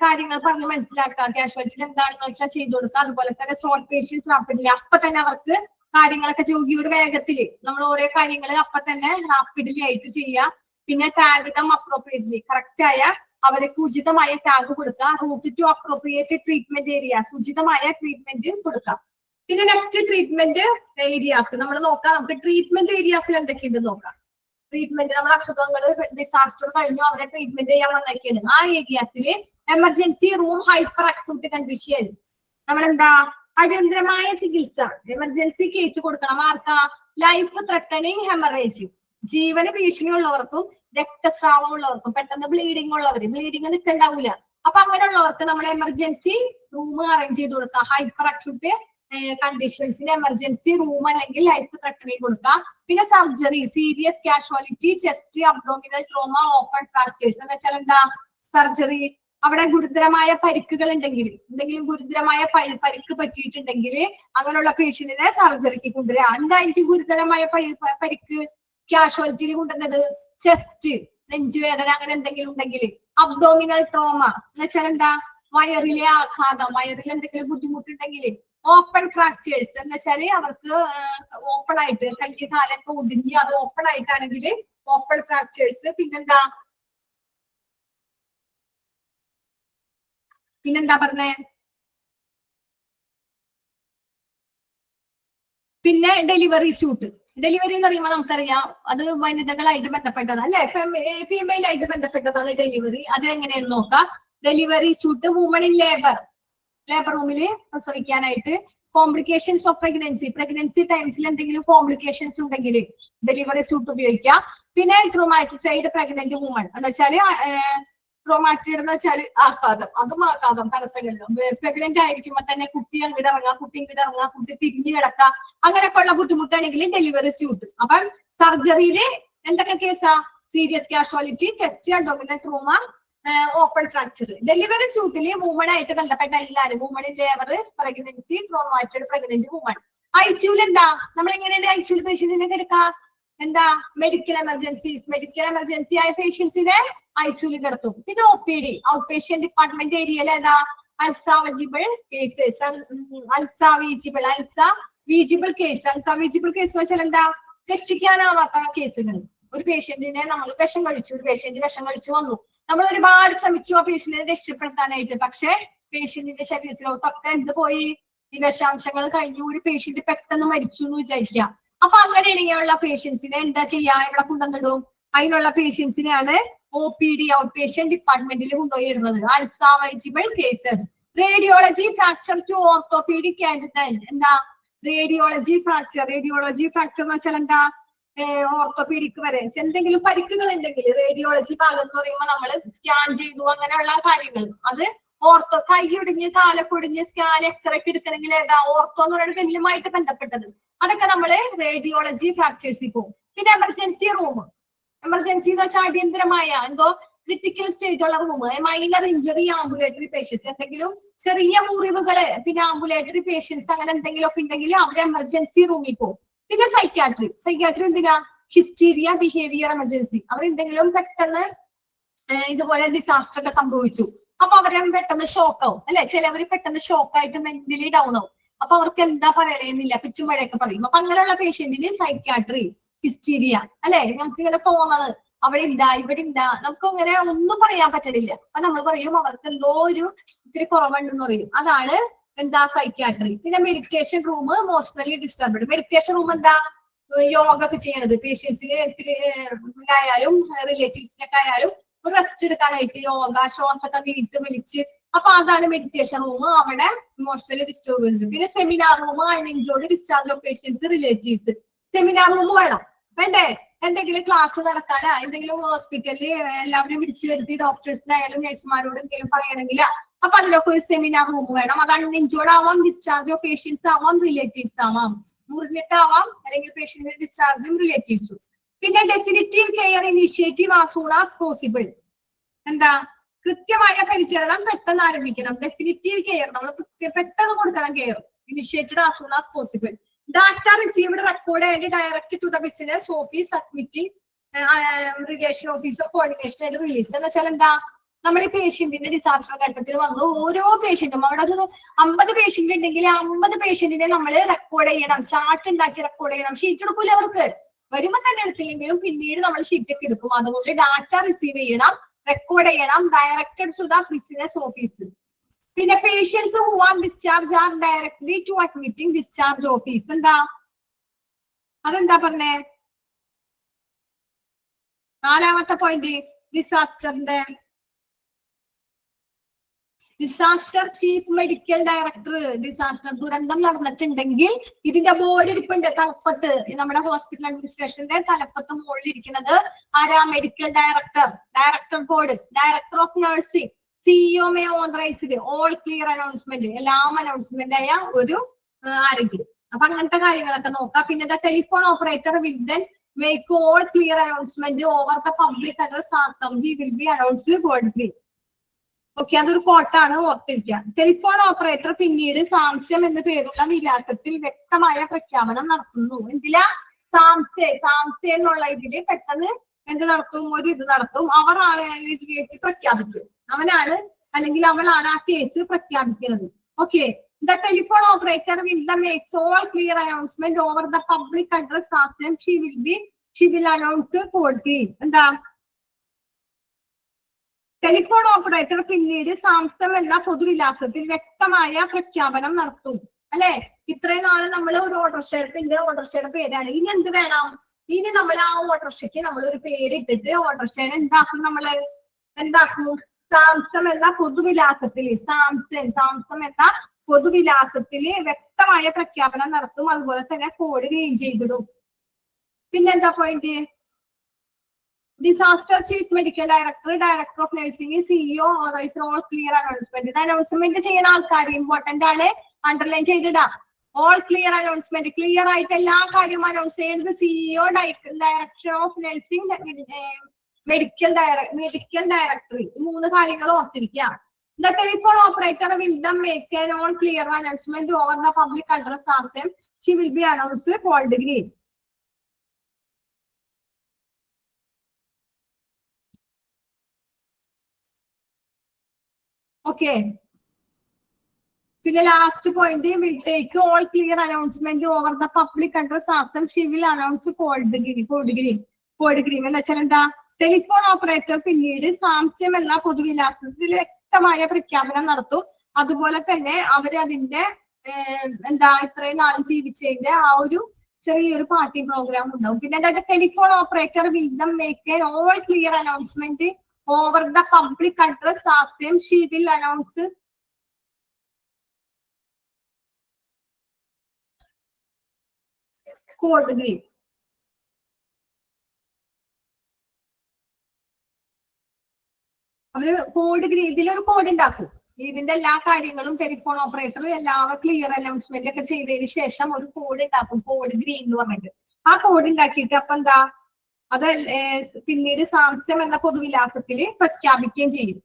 കാര്യങ്ങൾ പറഞ്ഞ് മനസ്സിലാക്കുക. കാഷ്വാലിറ്റിയിൽ എന്താണെന്ന് വെച്ചാൽ ചെയ്തു കൊടുക്കുക. അതുപോലെ തന്നെ ഷോർട്ട് പേഷ്യൻസ് റാപ്പിഡ്ലി. അപ്പൊ തന്നെ അവർക്ക് കാര്യങ്ങളൊക്കെ രോഗിയുടെ വേഗത്തില് നമ്മൾ ഓരോ കാര്യങ്ങൾ അപ്പൊ തന്നെ റാപ്പിഡ്ലി ആയിട്ട് ചെയ്യുക. പിന്നെ ടാഗ് ദം അപ്രോപ്രിയേറ്റ്ലി. കറക്റ്റ് ആയ അവർക്ക് ഉചിതമായ ടാഗ് കൊടുക്കുക. Route to appropriate treatment areas. ഉചിതമായ ട്രീറ്റ്മെന്റ് കൊടുക്കുക. പിന്നെ നെക്സ്റ്റ് ട്രീറ്റ്മെന്റ് ഏരിയാസ് നമ്മൾ നോക്കാം. നമുക്ക് ട്രീറ്റ്മെന്റ് ഏരിയാസിൽ എന്തൊക്കെയുണ്ടെന്ന് നോക്കാം. ട്രീറ്റ്മെന്റ് നമ്മൾ അസുഖങ്ങൾ ഡിസാസ്റ്റർ കഴിഞ്ഞു അവരെ ട്രീറ്റ്മെന്റ് ചെയ്യാൻ വന്നൊക്കെയാണ്. ആ ഏരിയാസിൽ emergency room, hyper acute condition, നമ്മളെന്താ അടിയന്തരമായ ചികിത്സ, എമർജൻസി കേസ് കൊടുക്കണം. ആർക്കാ? Life threatening haemorrhage. ജീവന് ഭീഷണിയുള്ളവർക്കും രക്തസ്രാവം ഉള്ളവർക്കും, പെട്ടെന്ന് ബ്ലീഡിംഗ് ഉള്ളവര്, ബ്ലീഡിംഗ് നിൽക്കണ്ടാവൂല, അപ്പൊ അങ്ങനെയുള്ളവർക്ക് നമ്മൾ എമർജൻസി റൂം അറേഞ്ച് ചെയ്ത് കൊടുക്കാം. ഹൈപ്പർ അക്യൂട്ട് കണ്ടീഷൻസിന് എമർജൻസി റൂം അല്ലെങ്കിൽ ലൈഫ് ത്രെട്ടണിങ് കൊടുക്കാം. പിന്നെ surgery, serious casualty, chest, abdominal trauma, open fractures എന്ന് വെച്ചാൽ എന്താ? സർജറി. അവിടെ ഗുരുതരമായ പരിക്കുകൾ ഉണ്ടെങ്കിൽ, എന്തെങ്കിലും ഗുരുതരമായ പരിക്ക് പറ്റിയിട്ടുണ്ടെങ്കിൽ അങ്ങനെയുള്ള പേഷ്യന്റിനെ സർജറിക്ക് കൊണ്ടുവരിക. എന്താ എനിക്ക് ഗുരുതരമായ പരിക്ക് കാഷ്വാലിറ്റിയിൽ കൊണ്ടുവരുന്നത്? ചെസ്റ്റ്, നെഞ്ചുവേദന അങ്ങനെ എന്തെങ്കിലും ഉണ്ടെങ്കിൽ. അബ്ഡോമിനൽ ട്രോമ എന്ന് വെച്ചാൽ എന്താ? വയറിലെ ആഘാതം, വയറിൽ എന്തെങ്കിലും ബുദ്ധിമുട്ടുണ്ടെങ്കിൽ. ഓപ്പൺ ഫ്രാക്ചേഴ്സ് എന്ന് വെച്ചാല് അവർക്ക് ഓപ്പൺ ആയിട്ട് കൈ കാലൊക്കെ ഒടിഞ്ഞ് അത് ഓപ്പൺ ആയിട്ടാണെങ്കിൽ ഓപ്പൺ ഫ്രാക്ചേഴ്സ്. പിന്നെന്താ പറഞ്ഞേ? പിന്നെ ഡെലിവറി സ്യൂട്ട്. ഡെലിവറി എന്ന് പറയുമ്പോൾ നമുക്കറിയാം അത് വനിതകളായിട്ട് ബന്ധപ്പെട്ടതാണ് അല്ലെ, ഫീമെയിൽ ആയിട്ട് ബന്ധപ്പെട്ടതാണ് ഡെലിവറി. അതെങ്ങനെയാണ് നോക്കാം. Delivery suite woman in labour റൂമില് പ്രസവിക്കാനായിട്ട്. കോംപ്ലിക്കേഷൻസ് ഓഫ് പ്രഗ്നൻസി ടൈംസിൽ എന്തെങ്കിലും കോംപ്ലിക്കേഷൻസ് ഉണ്ടെങ്കിൽ ഡെലിവറി സ്യൂട്ട് ഉപയോഗിക്കാം. പിന്നെ ട്രോമാറ്റിസൈഡ് പ്രഗ്നന്റ് വുമൺ എന്ന് വെച്ചാല് ട്രോമാറ്റൈഡ് എന്ന് വെച്ചാൽ ആഘാതം, അതും ആഘാതം പരസങ്ങളിലും. പ്രഗ്നന്റ് ആയിരിക്കുമ്പോ തന്നെ കുട്ടി അങ്ങോട്ട് ഇറങ്ങാം, കുട്ടി തിരിഞ്ഞു കിടക്കാം, അങ്ങനെയൊക്കെ ഉള്ള ബുദ്ധിമുട്ടാണെങ്കിൽ ഡെലിവറി സ്യൂട്ട്. അപ്പൊ സർജറിയില് എന്തൊക്കെ കേസാ? Serious casualty, chest, abdominal trauma, open fracture. Delivery സ്യൂട്ടില് വുമൺ ആയിട്ട് ബന്ധപ്പെട്ട എല്ലാവരും, woman in labour, pregnancy, traumatised pregnant woman. ഐസിയുൽ എന്താ? നമ്മൾ എങ്ങനെയാണ് ഐസിയുൽ പേഷ്യന്റിനെ എടുക്കാം? എന്താ? മെഡിക്കൽ എമർജൻസി ആയ പേഷ്യൻസിനെ ഐസിയുൽ കിടത്തും. പിന്നെ OPD, ഔട്ട് പേഷ്യന്റ് ഡിപ്പാർട്ട്മെന്റ് ഏരിയയിൽ ഏതാ? അൾസാവീജിബിൾ കേസ് എന്ന് വെച്ചാൽ എന്താ? രക്ഷിക്കാനാവാത്ത കേസുകൾ. ഒരു പേഷ്യന്റിനെ നമ്മൾ വിഷം കഴിച്ചു വന്നു, നമ്മൾ ഒരുപാട് ശ്രമിച്ചു ആ പേഷ്യന്റിനെ രക്ഷപ്പെടുത്താനായിട്ട്. പക്ഷെ പേഷ്യന്റിന്റെ ശരീരത്തിലോട്ടൊക്കെ എന്ത് പോയി? ഈ വിഷാംശങ്ങൾ കഴിഞ്ഞു, ഒരു പേഷ്യന്റ് പെട്ടെന്ന് മരിച്ചു എന്ന് വിചാരിക്കുക. അപ്പൊ അങ്ങനെയുള്ള പേഷ്യൻസിനെ എന്താ ചെയ്യാ? ഇവിടെ കൊണ്ടുവന്നിടും. അതിനുള്ള പേഷ്യൻസിനെയാണ് OPD, ഔട്ട് പേഷ്യന്റ് ഡിപ്പാർട്ട്മെന്റിൽ കൊണ്ടുപോയി ഇടുന്നത്. Unsalvageable cases. Radiology fracture to orthopaedic and എന്താ? റേഡിയോളജി ഫ്രാക്ചർ എന്ന് വെച്ചാൽ എന്താ? ഓർത്തോപീഡിക് വരെ എന്തെങ്കിലും പരിക്കുകൾ ഉണ്ടെങ്കിൽ റേഡിയോളജി ഭാഗം എന്ന് പറയുമ്പോൾ നമ്മൾ സ്കാൻ ചെയ്തു അങ്ങനെയുള്ള കാര്യങ്ങൾ. അത് ഓർത്തോ, കൈയൊടിഞ്ഞ് കാലൊടിഞ്ഞ് സ്കാൻ എക്സ്റേ ഒക്കെ എടുക്കണമെങ്കിൽ ഏതാ? ഓർത്തോ എന്ന് പറയുന്നത് എല്ലുമായിട്ട് ബന്ധപ്പെട്ടത്. അതൊക്കെ നമ്മള് റേഡിയോളജി ഫ്രാക്ചേഴ്സിൽ പോകും. പിന്നെ എമർജൻസി റൂം, എമർജൻസി എന്ന് വെച്ചാൽ അടിയന്തരമായ എന്തോ ക്രിട്ടിക്കൽ സ്റ്റേജ് ഉള്ള room, minor injury ambulatory patients, എന്തെങ്കിലും ചെറിയ മുറിവുകള്, പിന്നെ ആംബുലേറ്ററി പേഷ്യൻസ് അങ്ങനെ എന്തെങ്കിലും ഒക്കെ ഉണ്ടെങ്കിൽ അവർ എമർജൻസി റൂമിൽ പോകും. പിന്നെ സൈക്യാട്രി, സൈക്യാട്രി എന്തിനാ? Hysteria, behaviour emergency. അവർ എന്തെങ്കിലും പെട്ടെന്ന് ഇതുപോലെ ഡിസാസ്റ്റർ ഒക്കെ സംഭവിച്ചു, അപ്പൊ അവരെ പെട്ടെന്ന് ഷോക്ക് ആവും അല്ലെ, ചിലവര് പെട്ടെന്ന് ഷോക്കായിട്ട് മെന്റലി ഡൗൺ ആവും, അപ്പൊ അവർക്ക് എന്താ പറയണമെന്നില്ല, പിച്ചുമഴയൊക്കെ പറയും. അപ്പൊ അങ്ങനെയുള്ള പേഷ്യന്റിന് സൈക്യാട്രി, ഹിസ്റ്റീരിയ അല്ലെ, നമുക്ക് ഇങ്ങനെ തോന്നണത് അവിടെ ഇല്ല ഇവിടെ ഇല്ല, നമുക്ക് ഇങ്ങനെ ഒന്നും പറയാൻ പറ്റണില്ല, അപ്പൊ നമ്മൾ പറയും അവർക്ക് എന്തോ ഒരു ഇത്തിരി കുറവുണ്ടെന്ന് പറയും, അതാണ് എന്താ സൈക്യാട്രി. പിന്നെ meditation room, emotionally disturbed. Meditation room എന്താ? യോഗ ഒക്കെ ചെയ്യണത് പേഷ്യൻസിന് ആയാലും റിലേറ്റീവ്സിനൊക്കെ ആയാലും റെസ്റ്റ് എടുക്കാനായിട്ട് യോഗ, ശ്വാസമൊക്കെ നീട്ട് വലിച്ച്, അപ്പൊ അതാണ് മെഡിറ്റേഷൻ റൂം, അവിടെ ഇമോഷണലി ഡിസ്റ്റർബൻസ്. പിന്നെ seminar room, uninjured discharge of patients, relatives. Seminar room വേണം, വേണ്ടേ? എന്തെങ്കിലും ക്ലാസ് നടക്കാനാ, എന്തെങ്കിലും ഹോസ്പിറ്റലിൽ എല്ലാവരും വിളിച്ചു വരുത്തി ഡോക്ടേഴ്സിനായാലും നഴ്സുമാരോട് എന്തെങ്കിലും പറയണമെങ്കിൽ, അപ്പൊ അതിലൊക്കെ ഒരു സെമിനാർ റൂം വേണം. അത് അൺഇൻജോർഡ് ആവാം, ഡിസ്ചാർജ് ഓഫ് പേഷ്യൻസ് ആവാം, റിലേറ്റീവ്സ് ആവാം, മുറിഞ്ഞിട്ടാവാം, അല്ലെങ്കിൽ പേഷ്യന്റിന്റെ ഡിസ്ചാർജും റിലേറ്റീവ്സും. പിന്നെ definitive care initiative as soon as possible. എന്താ? കൃത്യമായ പരിചരണം പെട്ടെന്ന് ആരംഭിക്കണം. ഡെഫിനിറ്റീവ് കെയർ നമ്മൾ പെട്ടെന്ന് കൊടുക്കണം care. Initiated as soon as possible. Data received record and direct to the business office submitting relation officer coordination and release. എന്ന് വെച്ചാൽ എന്താ? നമ്മൾ ഈ പേഷ്യന്റിന്റെ ഡിസാസ്റ്റർ ഘട്ടത്തിൽ വന്നു, ഓരോ പേഷ്യന്റും അവിടെ ഒരു 50 പേഷ്യന്റ് ഉണ്ടെങ്കിൽ 50 പേഷ്യന്റിനെ നമ്മൾ റെക്കോർഡ് ചെയ്യണം, ചാർട്ട് ഉണ്ടാക്കി റെക്കോർഡ് ചെയ്യണം. ഷീറ്റ് എടുക്കൂല അവർക്ക്, വരുമ്പോ തന്നെ എടുത്തില്ലെങ്കിലും പിന്നീട് നമ്മൾ ഷീറ്റ് ഒക്കെ എടുക്കും. അതുകൊണ്ട് ഡാറ്റ റിസീവ് ചെയ്യണം, റെക്കോർഡ് ചെയ്യണം, directed to the business office. പിന്നെ patients who are discharge are directly to admitting discharge office. എന്താ? അതെന്താ പറഞ്ഞേ? 4ാമത്തെ പോയിന്റ് ഡിസാസ്റ്ററിന്റെ. Disaster chief medical director. Disaster ദുരന്തം നടന്നിട്ടുണ്ടെങ്കിൽ ഇതിന്റെ ബോർഡ് ഇരിപ്പുണ്ട് തലപ്പത്ത്, നമ്മുടെ ഹോസ്പിറ്റൽ അഡ്മിനിസ്ട്രേഷന്റെ തലപ്പത്ത് മുകളിൽ ഇരിക്കുന്നത് ആരാ? Medical director. Director board, director of nursing, CEO may authorised all clear announcement, എല്ലാം അനൗൺസ്മെന്റ് ആയ ഒരു ആരെങ്കിലും. അപ്പൊ അങ്ങനത്തെ കാര്യങ്ങളൊക്കെ നോക്കാം. പിന്നെ the telephone operator will then make all clear announcement over the public address Assam he will be announced boldly. Okay, അതൊരു കോട്ടാണ്, ഓർത്തിരിക്കുക. ടെലിഫോൺ ഓപ്പറേറ്റർ പിന്നീട് സാംസ്യം എന്ന് പേരുള്ള വിലാസത്തിൽ വ്യക്തമായ പ്രഖ്യാപനം നടത്തുന്നു. എന്തിലാ? സാംസെ എന്നുള്ള ഇതില് പെട്ടെന്ന് എന്ത് നടത്തും? ഒരു ഇത് നടത്തും. അവർ കേസ് പ്രഖ്യാപിക്കും. അവനാണ് അല്ലെങ്കിൽ അവളാണ് ആ കേസ് പ്രഖ്യാപിക്കുന്നത്. Okay, the telephone operator will the makes all clear announcement over the public address Assam she will announce കോടതി. എന്താ? ടെലിഫോൺ ഓപ്പറേറ്റർ പിന്നീട് സാംസം എന്ന പൊതുവിലാസത്തിൽ വ്യക്തമായ പ്രഖ്യാപനം നടത്തും. അല്ലെ? ഇത്രയും നാള് നമ്മൾ ഒരു ഓട്ടോറിക്ഷയുടെ ഓട്ടോറിക്ഷയുടെ പേരാണ്. ഇനി എന്ത് വേണം? ഇനി നമ്മൾ ആ ഓട്ടോറിക്ഷയ്ക്ക് നമ്മൾ ഒരു പേര് ഇട്ടിട്ട് ഓട്ടോറിക്ഷയെ എന്താക്കും? നമ്മള് എന്താക്കും? സാംസം എന്ന പൊതുവിലാസത്തിൽ, സാംസം എന്ന പൊതുവിലാസത്തില് വ്യക്തമായ പ്രഖ്യാപനം നടത്തും. അതുപോലെ തന്നെ കോഡ് ഗ്രീൻ ചെയ്തിടും. പിന്നെന്താ point? Disaster chief medical director, director of nursing, CEO authorise all clear announcement. ഇത് അനൗൺസ്മെന്റ് ചെയ്യുന്ന ആൾക്കാർ ഇമ്പോർട്ടന്റ് ആണ്, അണ്ടർലൈൻ ചെയ്തിടാം. ഓൾ ക്ലിയർ അനൗൺസ്മെന്റ്, ക്ലിയർ ആയിട്ട് എല്ലാ കാര്യവും അനൗൺസ് ചെയ്യുന്നത് CEO, director of nursing, medical director. ഈ 3 കാര്യങ്ങൾ ഓർത്തിരിക്കുക. The telephone operator will then make an all clear announcement over the public address system. She will be announced called green. Okay. The last point, they will take all clear announcement over the public address system. She will announce called green. എന്ന് വെച്ചാൽ എന്താ? Telephone operator പിന്നീട് സാംസ്യം എന്ന പൊതുവിലാസത്തിൽ വ്യക്തമായ പ്രഖ്യാപനം നടത്തും. അതുപോലെ തന്നെ അവര് അതിന്റെ എന്താ ഇത്രയും നാളും ജീവിച്ചതിന്റെ ആ ഒരു ചെറിയൊരു പാർട്ടി പ്രോഗ്രാം ഉണ്ടാവും. പിന്നെ എന്താ? Telephone operator will then make an all clear announcement over the public address system she will announce code green. അവര് കോഡ് ഗ്രീൻ, ഇതിലൊരു കോഡ് ഉണ്ടാക്കും. ഇതിന്റെ എല്ലാ കാര്യങ്ങളും ടെലിഫോൺ ഓപ്പറേറ്റർ എല്ലാവരും ക്ലിയർ അനൗൺസ്മെന്റ് ഒക്കെ ചെയ്തതിന് ശേഷം ഒരു കോഡ് ഉണ്ടാക്കും, കോഡ് ഗ്രീൻ എന്ന് പറഞ്ഞിട്ട്. ആ കോഡ് ഉണ്ടാക്കിയിട്ട് അപ്പൊ എന്താ അത് പിന്നീട് സാംസ്യം എന്ന പൊതുവിലാസത്തിൽ പ്രഖ്യാപിക്കുകയും ചെയ്യും.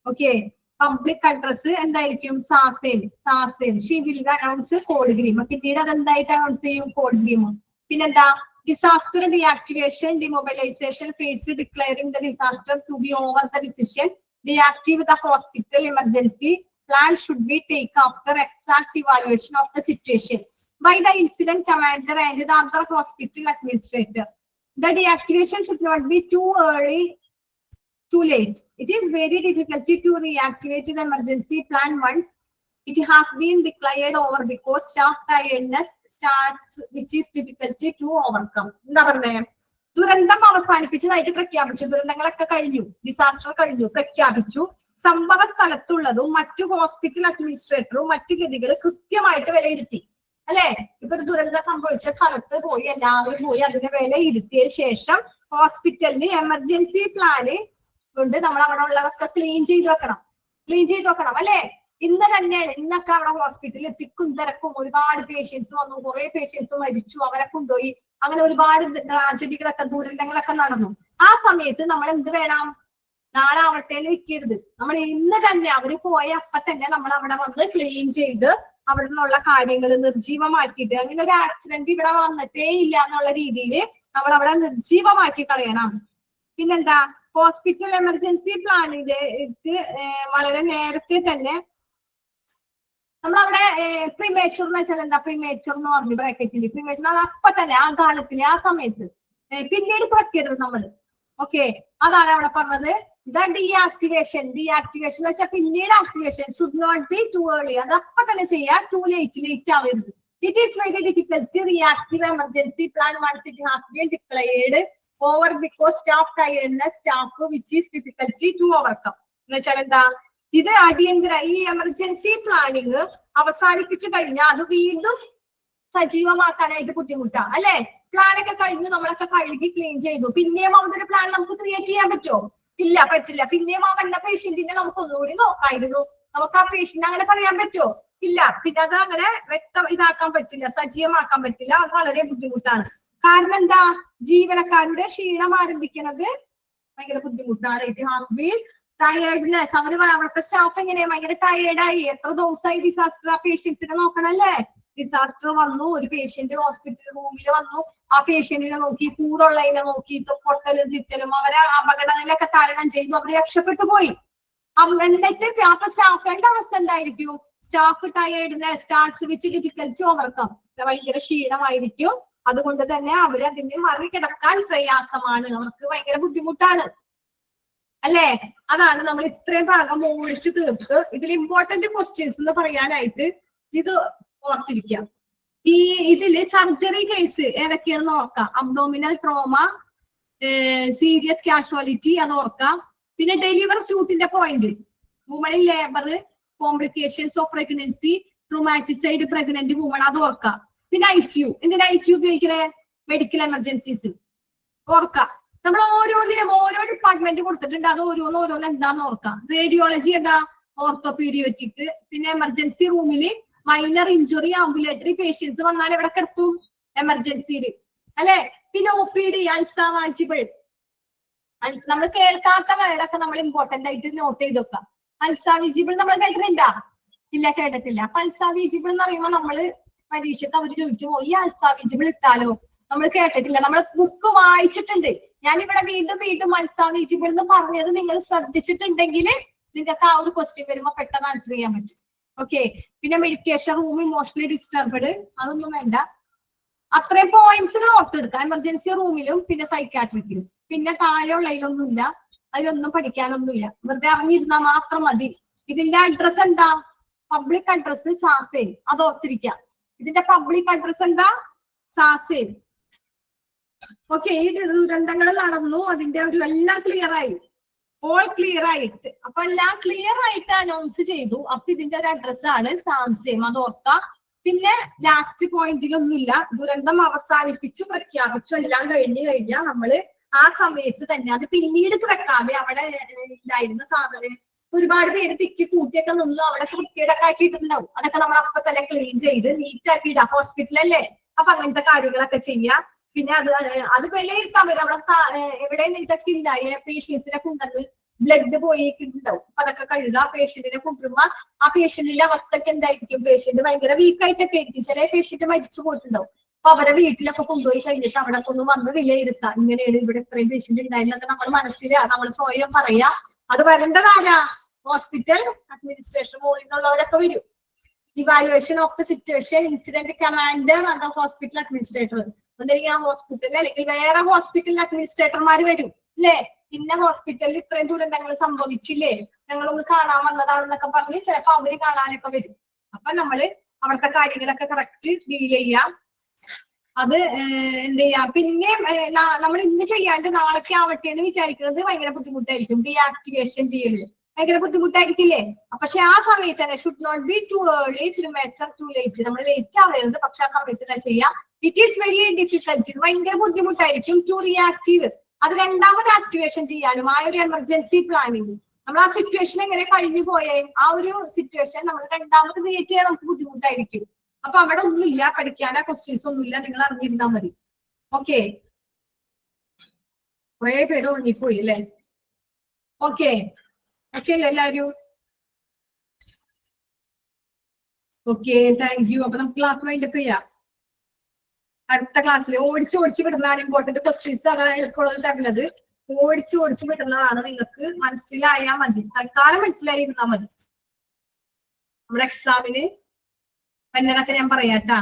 ഓക്കെ, പബ്ലിക് അഡ്രസ് എന്തായിരിക്കും? System she will announce code green. പിന്നീട് അതെന്തായിട്ട് അനൗൺസ് ചെയ്യും? Code green. പിന്നെന്താ? Disaster deactivation demobilization phase declaring the disaster to be over the decision deactivate the hospital emergency plan should be taken after exact evaluation of the situation by the incident commander and the other hospital administrator. The deactivation should not be too early, too late. It is very difficult to reactivate the emergency plan once it has been declared over because staff tiredness starts, which is difficult to overcome. ദുരന്തം അവസാനിപ്പിച്ചതായിട്ട് പ്രഖ്യാപിച്ചു. ദുരന്തങ്ങളൊക്കെ കഴിഞ്ഞു, disaster കഴിഞ്ഞു, പ്രഖ്യാപിച്ചു. സംഭവ സ്ഥലത്തുള്ളതും മറ്റു hospital അഡ്മിനിസ്ട്രേറ്ററും മറ്റു ഗതികൾ കൃത്യമായിട്ട് വിലയിരുത്തി. അല്ലെ, ഇപ്പൊ ഒരു ദുരന്തം സംഭവിച്ച സ്ഥലത്ത് പോയി എല്ലാവരും പോയി അതിനെ വിലയിരുത്തിയതിനു ശേഷം ഹോസ്പിറ്റലിന് എമർജൻസി പ്ലാന് കൊണ്ട് നമ്മൾ അവിടെ ഉള്ളതൊക്കെ ക്ലീൻ ചെയ്ത് വെക്കണം അല്ലെ. ഇന്ന് തന്നെയാണ്, ഇന്നൊക്കെ അവിടെ ഹോസ്പിറ്റലിൽ തിക്കും തിരക്കും, ഒരുപാട് പേഷ്യൻസ് വന്നു, കുറെ പേഷ്യൻസ് മരിച്ചു, അവരെ കൊണ്ടുപോയി, അങ്ങനെ ഒരുപാട് ട്രാജഡികളൊക്കെ ദുരന്തങ്ങളൊക്കെ നടന്നു. ആ സമയത്ത് നമ്മൾ എന്ത് വേണം? നാളെ ആവട്ടെ വെക്കരുത്. നമ്മൾ ഇന്ന് തന്നെ അവര് പോയ അപ്പൊ തന്നെ നമ്മൾ അവിടെ വന്ന് ക്ലീൻ ചെയ്ത് അവിടെ നിന്നുള്ള കാര്യങ്ങൾ നിർജീവമാക്കിയിട്ട്, അങ്ങനെ ഒരു ആക്സിഡന്റ് ഇവിടെ വന്നിട്ടേ ഇല്ല എന്നുള്ള രീതിയിൽ നമ്മൾ അവിടെ നിർജീവമാക്കി കളയണം. പിന്നെന്താ? ഹോസ്പിറ്റൽ എമർജൻസി പ്ലാനിലേക്ക് വളരെ നേരത്തെ തന്നെ നമ്മളവിടെ പ്രീമേച്ചർ എന്ന് വെച്ചാൽ എന്താ? പ്രീമേച്ചർ എന്ന് പറഞ്ഞു ബ്രാക്കറ്റിൽ, പ്രീമേച്ചർ അത് അപ്പൊ തന്നെ ആ കാലത്തില് ആ സമയത്ത്, പിന്നീട് വെക്കരുത് നമ്മൾ. ഓക്കെ, അതാണ് അവിടെ പറഞ്ഞത്. ഡീആക്ടിവേഷൻ എന്ന് വെച്ചാൽ പിന്നീട് activation should not be too early, അത് അപ്പൊ തന്നെ ചെയ്യാം, ടു ലേറ്റ് ആവരുത്. It is very difficult reactive emergency plan once it has been declared over because staff tiredness which is difficulty to overcome. എന്ന് വെച്ചാൽ എന്താ? ഇത് അടിയന്തര ഈ എമർജൻസി പ്ലാനിങ് അവസാനിപ്പിച്ചു കഴിഞ്ഞാൽ അത് വീണ്ടും സജീവമാക്കാനായിട്ട് ബുദ്ധിമുട്ടാണ് അല്ലെ. പ്ലാനൊക്കെ കഴിഞ്ഞു, നമ്മളൊക്കെ കഴുകി ക്ലീൻ ചെയ്തു, പിന്നെയും അവിടെ ഒരു പ്ലാൻ നമുക്ക് ക്രിയേറ്റ് ചെയ്യാൻ പറ്റുമോ? ഇല്ല, പറ്റില്ല. പിന്നെയും ആ വന്ന പേഷ്യന്റിനെ നമുക്ക് ഒന്നുകൂടി നോക്കായിരുന്നു. നമുക്ക് ആ പേഷ്യന്റ് അങ്ങനെ പറയാൻ പറ്റുമോ? ഇല്ല. പിന്നെ അത് അങ്ങനെ ഇതാക്കാൻ പറ്റില്ല, സജീവമാക്കാൻ പറ്റില്ല. അത് വളരെ ബുദ്ധിമുട്ടാണ്. കാരണം എന്താ? ജീവനക്കാരുടെ ക്ഷീണം ആരംഭിക്കുന്നത് ഭയങ്കര ബുദ്ധിമുട്ടാണ്. It has been tiredness. അവിടുത്തെ സ്റ്റാഫ് എങ്ങനെയാ? ഭയങ്കര ടയേർഡായി. എത്ര ദിവസമായി ഡിസാസ്റ്റർ ആ പേഷ്യൻസിനെ നോക്കണല്ലേ. ഡിസാസ്റ്റർ വന്നു, ഒരു പേഷ്യന്റ് ഹോസ്പിറ്റൽ റൂമിൽ വന്നു, ആ പേഷ്യന്റിനെ നോക്കി, കൂടുള്ളതിനെ നോക്കിയിട്ടും പൊട്ടലും ചിറ്റലും അവരെ അപകടങ്ങളിലൊക്കെ തരണം ചെയ്തു, അവർ രക്ഷപ്പെട്ടു പോയി. എന്നിട്ട് അപ്പൊ സ്റ്റാഫിന്റെ അവസ്ഥ എന്തായിരിക്കും? Staff tiredness starts which difficult overcome. ഭയങ്കര ക്ഷീണമായിരിക്കും. അതുകൊണ്ട് തന്നെ അവരതിനെ മറികടക്കാൻ പ്രയാസമാണ്, അവർക്ക് ഭയങ്കര ബുദ്ധിമുട്ടാണ് അല്ലേ. അതാണ് നമ്മൾ ഇത്രയും ഭാഗം ഓടിച്ചു തീർത്ത്. ഇതിൽ ഇമ്പോർട്ടന്റ് ക്വസ്റ്റ്യൻസ് എന്ന് പറയാനായിട്ട് ഇത് ഓർത്തിരിക്കാം. ഇതില് സർജറി കേസ് ഏതൊക്കെയാണെന്ന് ഓർക്കാം. അബ്ഡോമിനൽ ട്രോമ, സീരിയസ് കാഷ്വാലിറ്റി, അത് ഓർക്കാം. പിന്നെ ഡെലിവർ സ്യൂട്ടിന്റെ point, woman in labour, complications of pregnancy, traumatised pregnant woman, അത് ഓർക്കാം. പിന്നെ ICU, എന്തിനാ ICU ഉപയോഗിക്കണേ? മെഡിക്കൽ എമർജൻസീസ് ഓർക്കാം. നമ്മൾ ഓരോന്നിനും ഓരോ ഡിപ്പാർട്ട്മെന്റ് കൊടുത്തിട്ടുണ്ട്, അത് ഓരോന്ന് എന്താന്ന് ഓർക്കാം. റേഡിയോളജി എന്താ? ഓർത്തോപീഡിയോറ്റിക്. പിന്നെ എമർജൻസി റൂമില് മൈനർ ഇഞ്ചുറി ആംബുലേറ്ററി പേഷ്യൻസ് വന്നാൽ എവിടെ കിടത്തും? എമർജൻസിയിൽ അല്ലെ. പിന്നെ OPD അൾസാവാജിബിൾ, നമ്മൾ കേൾക്കാത്ത വേർഡൊക്കെ നമ്മൾ ഇമ്പോർട്ടന്റ് ആയിട്ട് നോട്ട് ചെയ്ത് വെക്കാം. അൾസാവിജിബിൾ നമ്മൾ കേട്ടിട്ടുണ്ടാ? ഇല്ല, കേട്ടിട്ടില്ല. അപ്പൊ അൾസാവിജിബിൾ എന്ന് പറയുമ്പോൾ നമ്മള് പരീക്ഷയ്ക്ക് അവർ ചോദിക്കുമോ ഈ അൾസാവിജിബിൾ ഇട്ടാലോ? നമ്മൾ കേട്ടിട്ടില്ല, നമ്മൾ ബുക്ക് വായിച്ചിട്ടുണ്ട്. ഞാനിവിടെ വീണ്ടും അൾസാവിജിബിൾ എന്ന് പറഞ്ഞത് നിങ്ങൾ ശ്രദ്ധിച്ചിട്ടുണ്ടെങ്കിൽ നിങ്ങൾക്ക് ആ ഒരു ക്വസ്റ്റ്യൻ വരുമ്പോ പെട്ടെന്ന് ആൻസർ ചെയ്യാൻ പറ്റും. ഓക്കെ. പിന്നെ മെഡിക്കേഷൻ റൂം, ഇമോഷണലി ഡിസ്റ്റർബ്ഡ്, അതൊന്നും വേണ്ട. അത്രയും പോയിന്റ്സുകൾ ഓർത്തെടുക്കാം എമർജൻസി റൂമിലും പിന്നെ സൈക്കാട്രിക്കിലും. പിന്നെ താഴെയുള്ളതിലൊന്നുമില്ല, അതിലൊന്നും പഠിക്കാനൊന്നുമില്ല, വെറുതെ അറിഞ്ഞിരുന്നാൽ മാത്രം മതി. ഇതിന്റെ അഡ്രസ് എന്താ? പബ്ലിക് അഡ്രസ് സാസേൻ, അത് ഓർത്തിരിക്കാം. ഇതിന്റെ പബ്ലിക് അഡ്രസ് എന്താ? സാസേൻ. ഓക്കെ. ഈ ദുരന്തങ്ങൾ നടന്നു, അതിന്റെ ഒരു എല്ലാം ക്ലിയർ ആയി, ഓൾ ക്ലിയർ ആയിട്ട്, അപ്പൊ എല്ലാം ക്ലിയർ ആയിട്ട് അനൗൺസ് ചെയ്തു. അപ്പൊ ഇതിന്റെ ഒരു അഡ്രസ്സാണ് സാസേൻ, അത് ഓർക്കാം. പിന്നെ ലാസ്റ്റ് പോയിന്റിലൊന്നുമില്ല, ദുരന്തം അവസാനിപ്പിച്ചു, പ്രഖ്യാപിച്ചു, എല്ലാം കഴിഞ്ഞു കഴിഞ്ഞാൽ നമ്മള് ആ സമയത്ത് തന്നെ അത് പിന്നീട് വെക്കാതെ അവിടെ ഉണ്ടായിരുന്ന ഒരുപാട് പേര് തിക്കി കൂട്ടിയൊക്കെ നിന്ന് അവിടെ വൃത്തിയേടൊക്കെ ആക്കിയിട്ടുണ്ടാവും. അതൊക്കെ നമ്മൾ അപ്പൊ തന്നെ ക്ലീൻ ചെയ്ത് നീറ്റ് ആക്കി ഇടാം. ഹോസ്പിറ്റലല്ലേ, അപ്പൊ അങ്ങനത്തെ കാര്യങ്ങളൊക്കെ ചെയ്യാം. പിന്നെ അത് വിലയിരുത്താൻ വരും. അവിടെ എവിടെ ഇതൊക്കെ ഉണ്ടായി പേഷ്യൻസിനെ കൊണ്ടുവന്ന് ബ്ലഡ് പോയിട്ടുണ്ടാവും. അപ്പൊ അതൊക്കെ കഴുകുക. പേഷ്യന്റിനെ കൊണ്ടുവരുമ്പോ ആ പേഷ്യന്റിന്റെ അവസ്ഥയൊക്കെ എന്തായിരിക്കും? പേഷ്യന്റ് ഭയങ്കര വീക്കായിട്ടൊക്കെ ആയിരിക്കും. ചില പേഷ്യന്റ് മരിച്ചു പോയിട്ടുണ്ടാവും. അപ്പൊ അവരെ വീട്ടിലൊക്കെ കൊണ്ടുപോയി കഴിഞ്ഞിട്ട് അവിടെ ഒന്ന് വന്ന് വിലയിരുത്താം. ഇങ്ങനെയാണ് ഇവിടെ ഇത്രയും പേഷ്യന്റ് ഉണ്ടായിരുന്നൊക്കെ നമ്മൾ മനസ്സിൽ നമ്മൾ സ്വയം പറയാ. അത് വരേണ്ടതാരാ? ഹോസ്പിറ്റൽ അഡ്മിനിസ്ട്രേഷൻ മുകളിൽ നിന്നുള്ളവരൊക്കെ വരും. Evaluation of the situation incident commander and hospital administrator. എന്തെങ്കിലും ആ ഹോസ്പിറ്റലിൽ അല്ലെങ്കിൽ വേറെ ഹോസ്പിറ്റൽ അഡ്മിനിസ്ട്രേറ്റർമാർ വരും അല്ലേ? ഇന്ന ഹോസ്പിറ്റലിൽ ഇത്രയും ദുരന്തങ്ങൾ സംഭവിച്ചില്ലേ, ഞങ്ങളൊന്ന് കാണാൻ വന്നതാണെന്നൊക്കെ പറഞ്ഞ് ചിലപ്പോ അവര് കാണാനൊക്കെ വരും. അപ്പൊ നമ്മള് അവിടുത്തെ കാര്യങ്ങളൊക്കെ കറക്റ്റ് ഡീൽ ചെയ്യാം. അത് എന്ത് ചെയ്യാം. പിന്നെ നമ്മൾ ഇന്ന് ചെയ്യാണ്ട് നാളേക്ക് ആവട്ടെ എന്ന് വിചാരിക്കുന്നത് ഭയങ്കര ബുദ്ധിമുട്ടായിരിക്കും. ഡീആക്ടിവേഷൻ ചെയ്യല് ഭയങ്കര ബുദ്ധിമുട്ടായിരിക്കില്ലേ? പക്ഷെ ആ സമയത്ത് തന്നെ should not be too early, premature, too late. നമ്മൾ ലേറ്റ് ആവരുത്, പക്ഷെ ആ സമയത്ത് തന്നെ ചെയ്യാം. ഇറ്റ് ഈസ് വെരി ഡിഫിക്കൽട്ട്, ഭയങ്കര ബുദ്ധിമുട്ടായിരിക്കും. ടു റിയാക്റ്റീവ്, അത് രണ്ടാമത് ആക്ടിവേഷൻ ചെയ്യാനും ആ ഒരു എമർജൻസി പ്ലാനിങ് നമ്മൾ ആ സിറ്റുവേഷൻ എങ്ങനെ കഴിഞ്ഞു പോയേ ആ ഒരു സിറ്റുവേഷൻ നമ്മൾ രണ്ടാമത് ക്രിയേറ്റ് ചെയ്യാൻ നമുക്ക് ബുദ്ധിമുട്ടായിരിക്കും. അപ്പൊ അവിടെ ഒന്നുമില്ല, പഠിക്കാനോ ക്വസ്റ്റ്യൻസ് ഒന്നുമില്ല, നിങ്ങൾ അറിഞ്ഞിരുന്നാൽ മതി. ഓക്കെ, കുറെ പേര് ഉറങ്ങിപ്പോയി അല്ലേ? ഓക്കെ ഓക്കെ അല്ലേ എല്ലാരും? Okay, thank you. അപ്പൊ നമുക്ക് ക്ലാസ് വൈൻഡപ്പ് ചെയ്യാം. അടുത്ത ക്ലാസ്സിൽ ഓടിച്ച് വിടുന്നതാണ് ഇമ്പോർട്ടന്റ് ക്വസ്റ്റ്യൻസ്. അതാണ് സ്കൂളിൽ തരുന്നത്. ഓടിച്ച് വിടുന്നതാണ്. നിങ്ങൾക്ക് മനസ്സിലായാൽ മതി, തൽക്കാലം മനസ്സിലായിരുന്നാൽ മതി. നമ്മുടെ എക്സാമിന് എന്നതൊക്കെ ഞാൻ പറയാട്ടാ.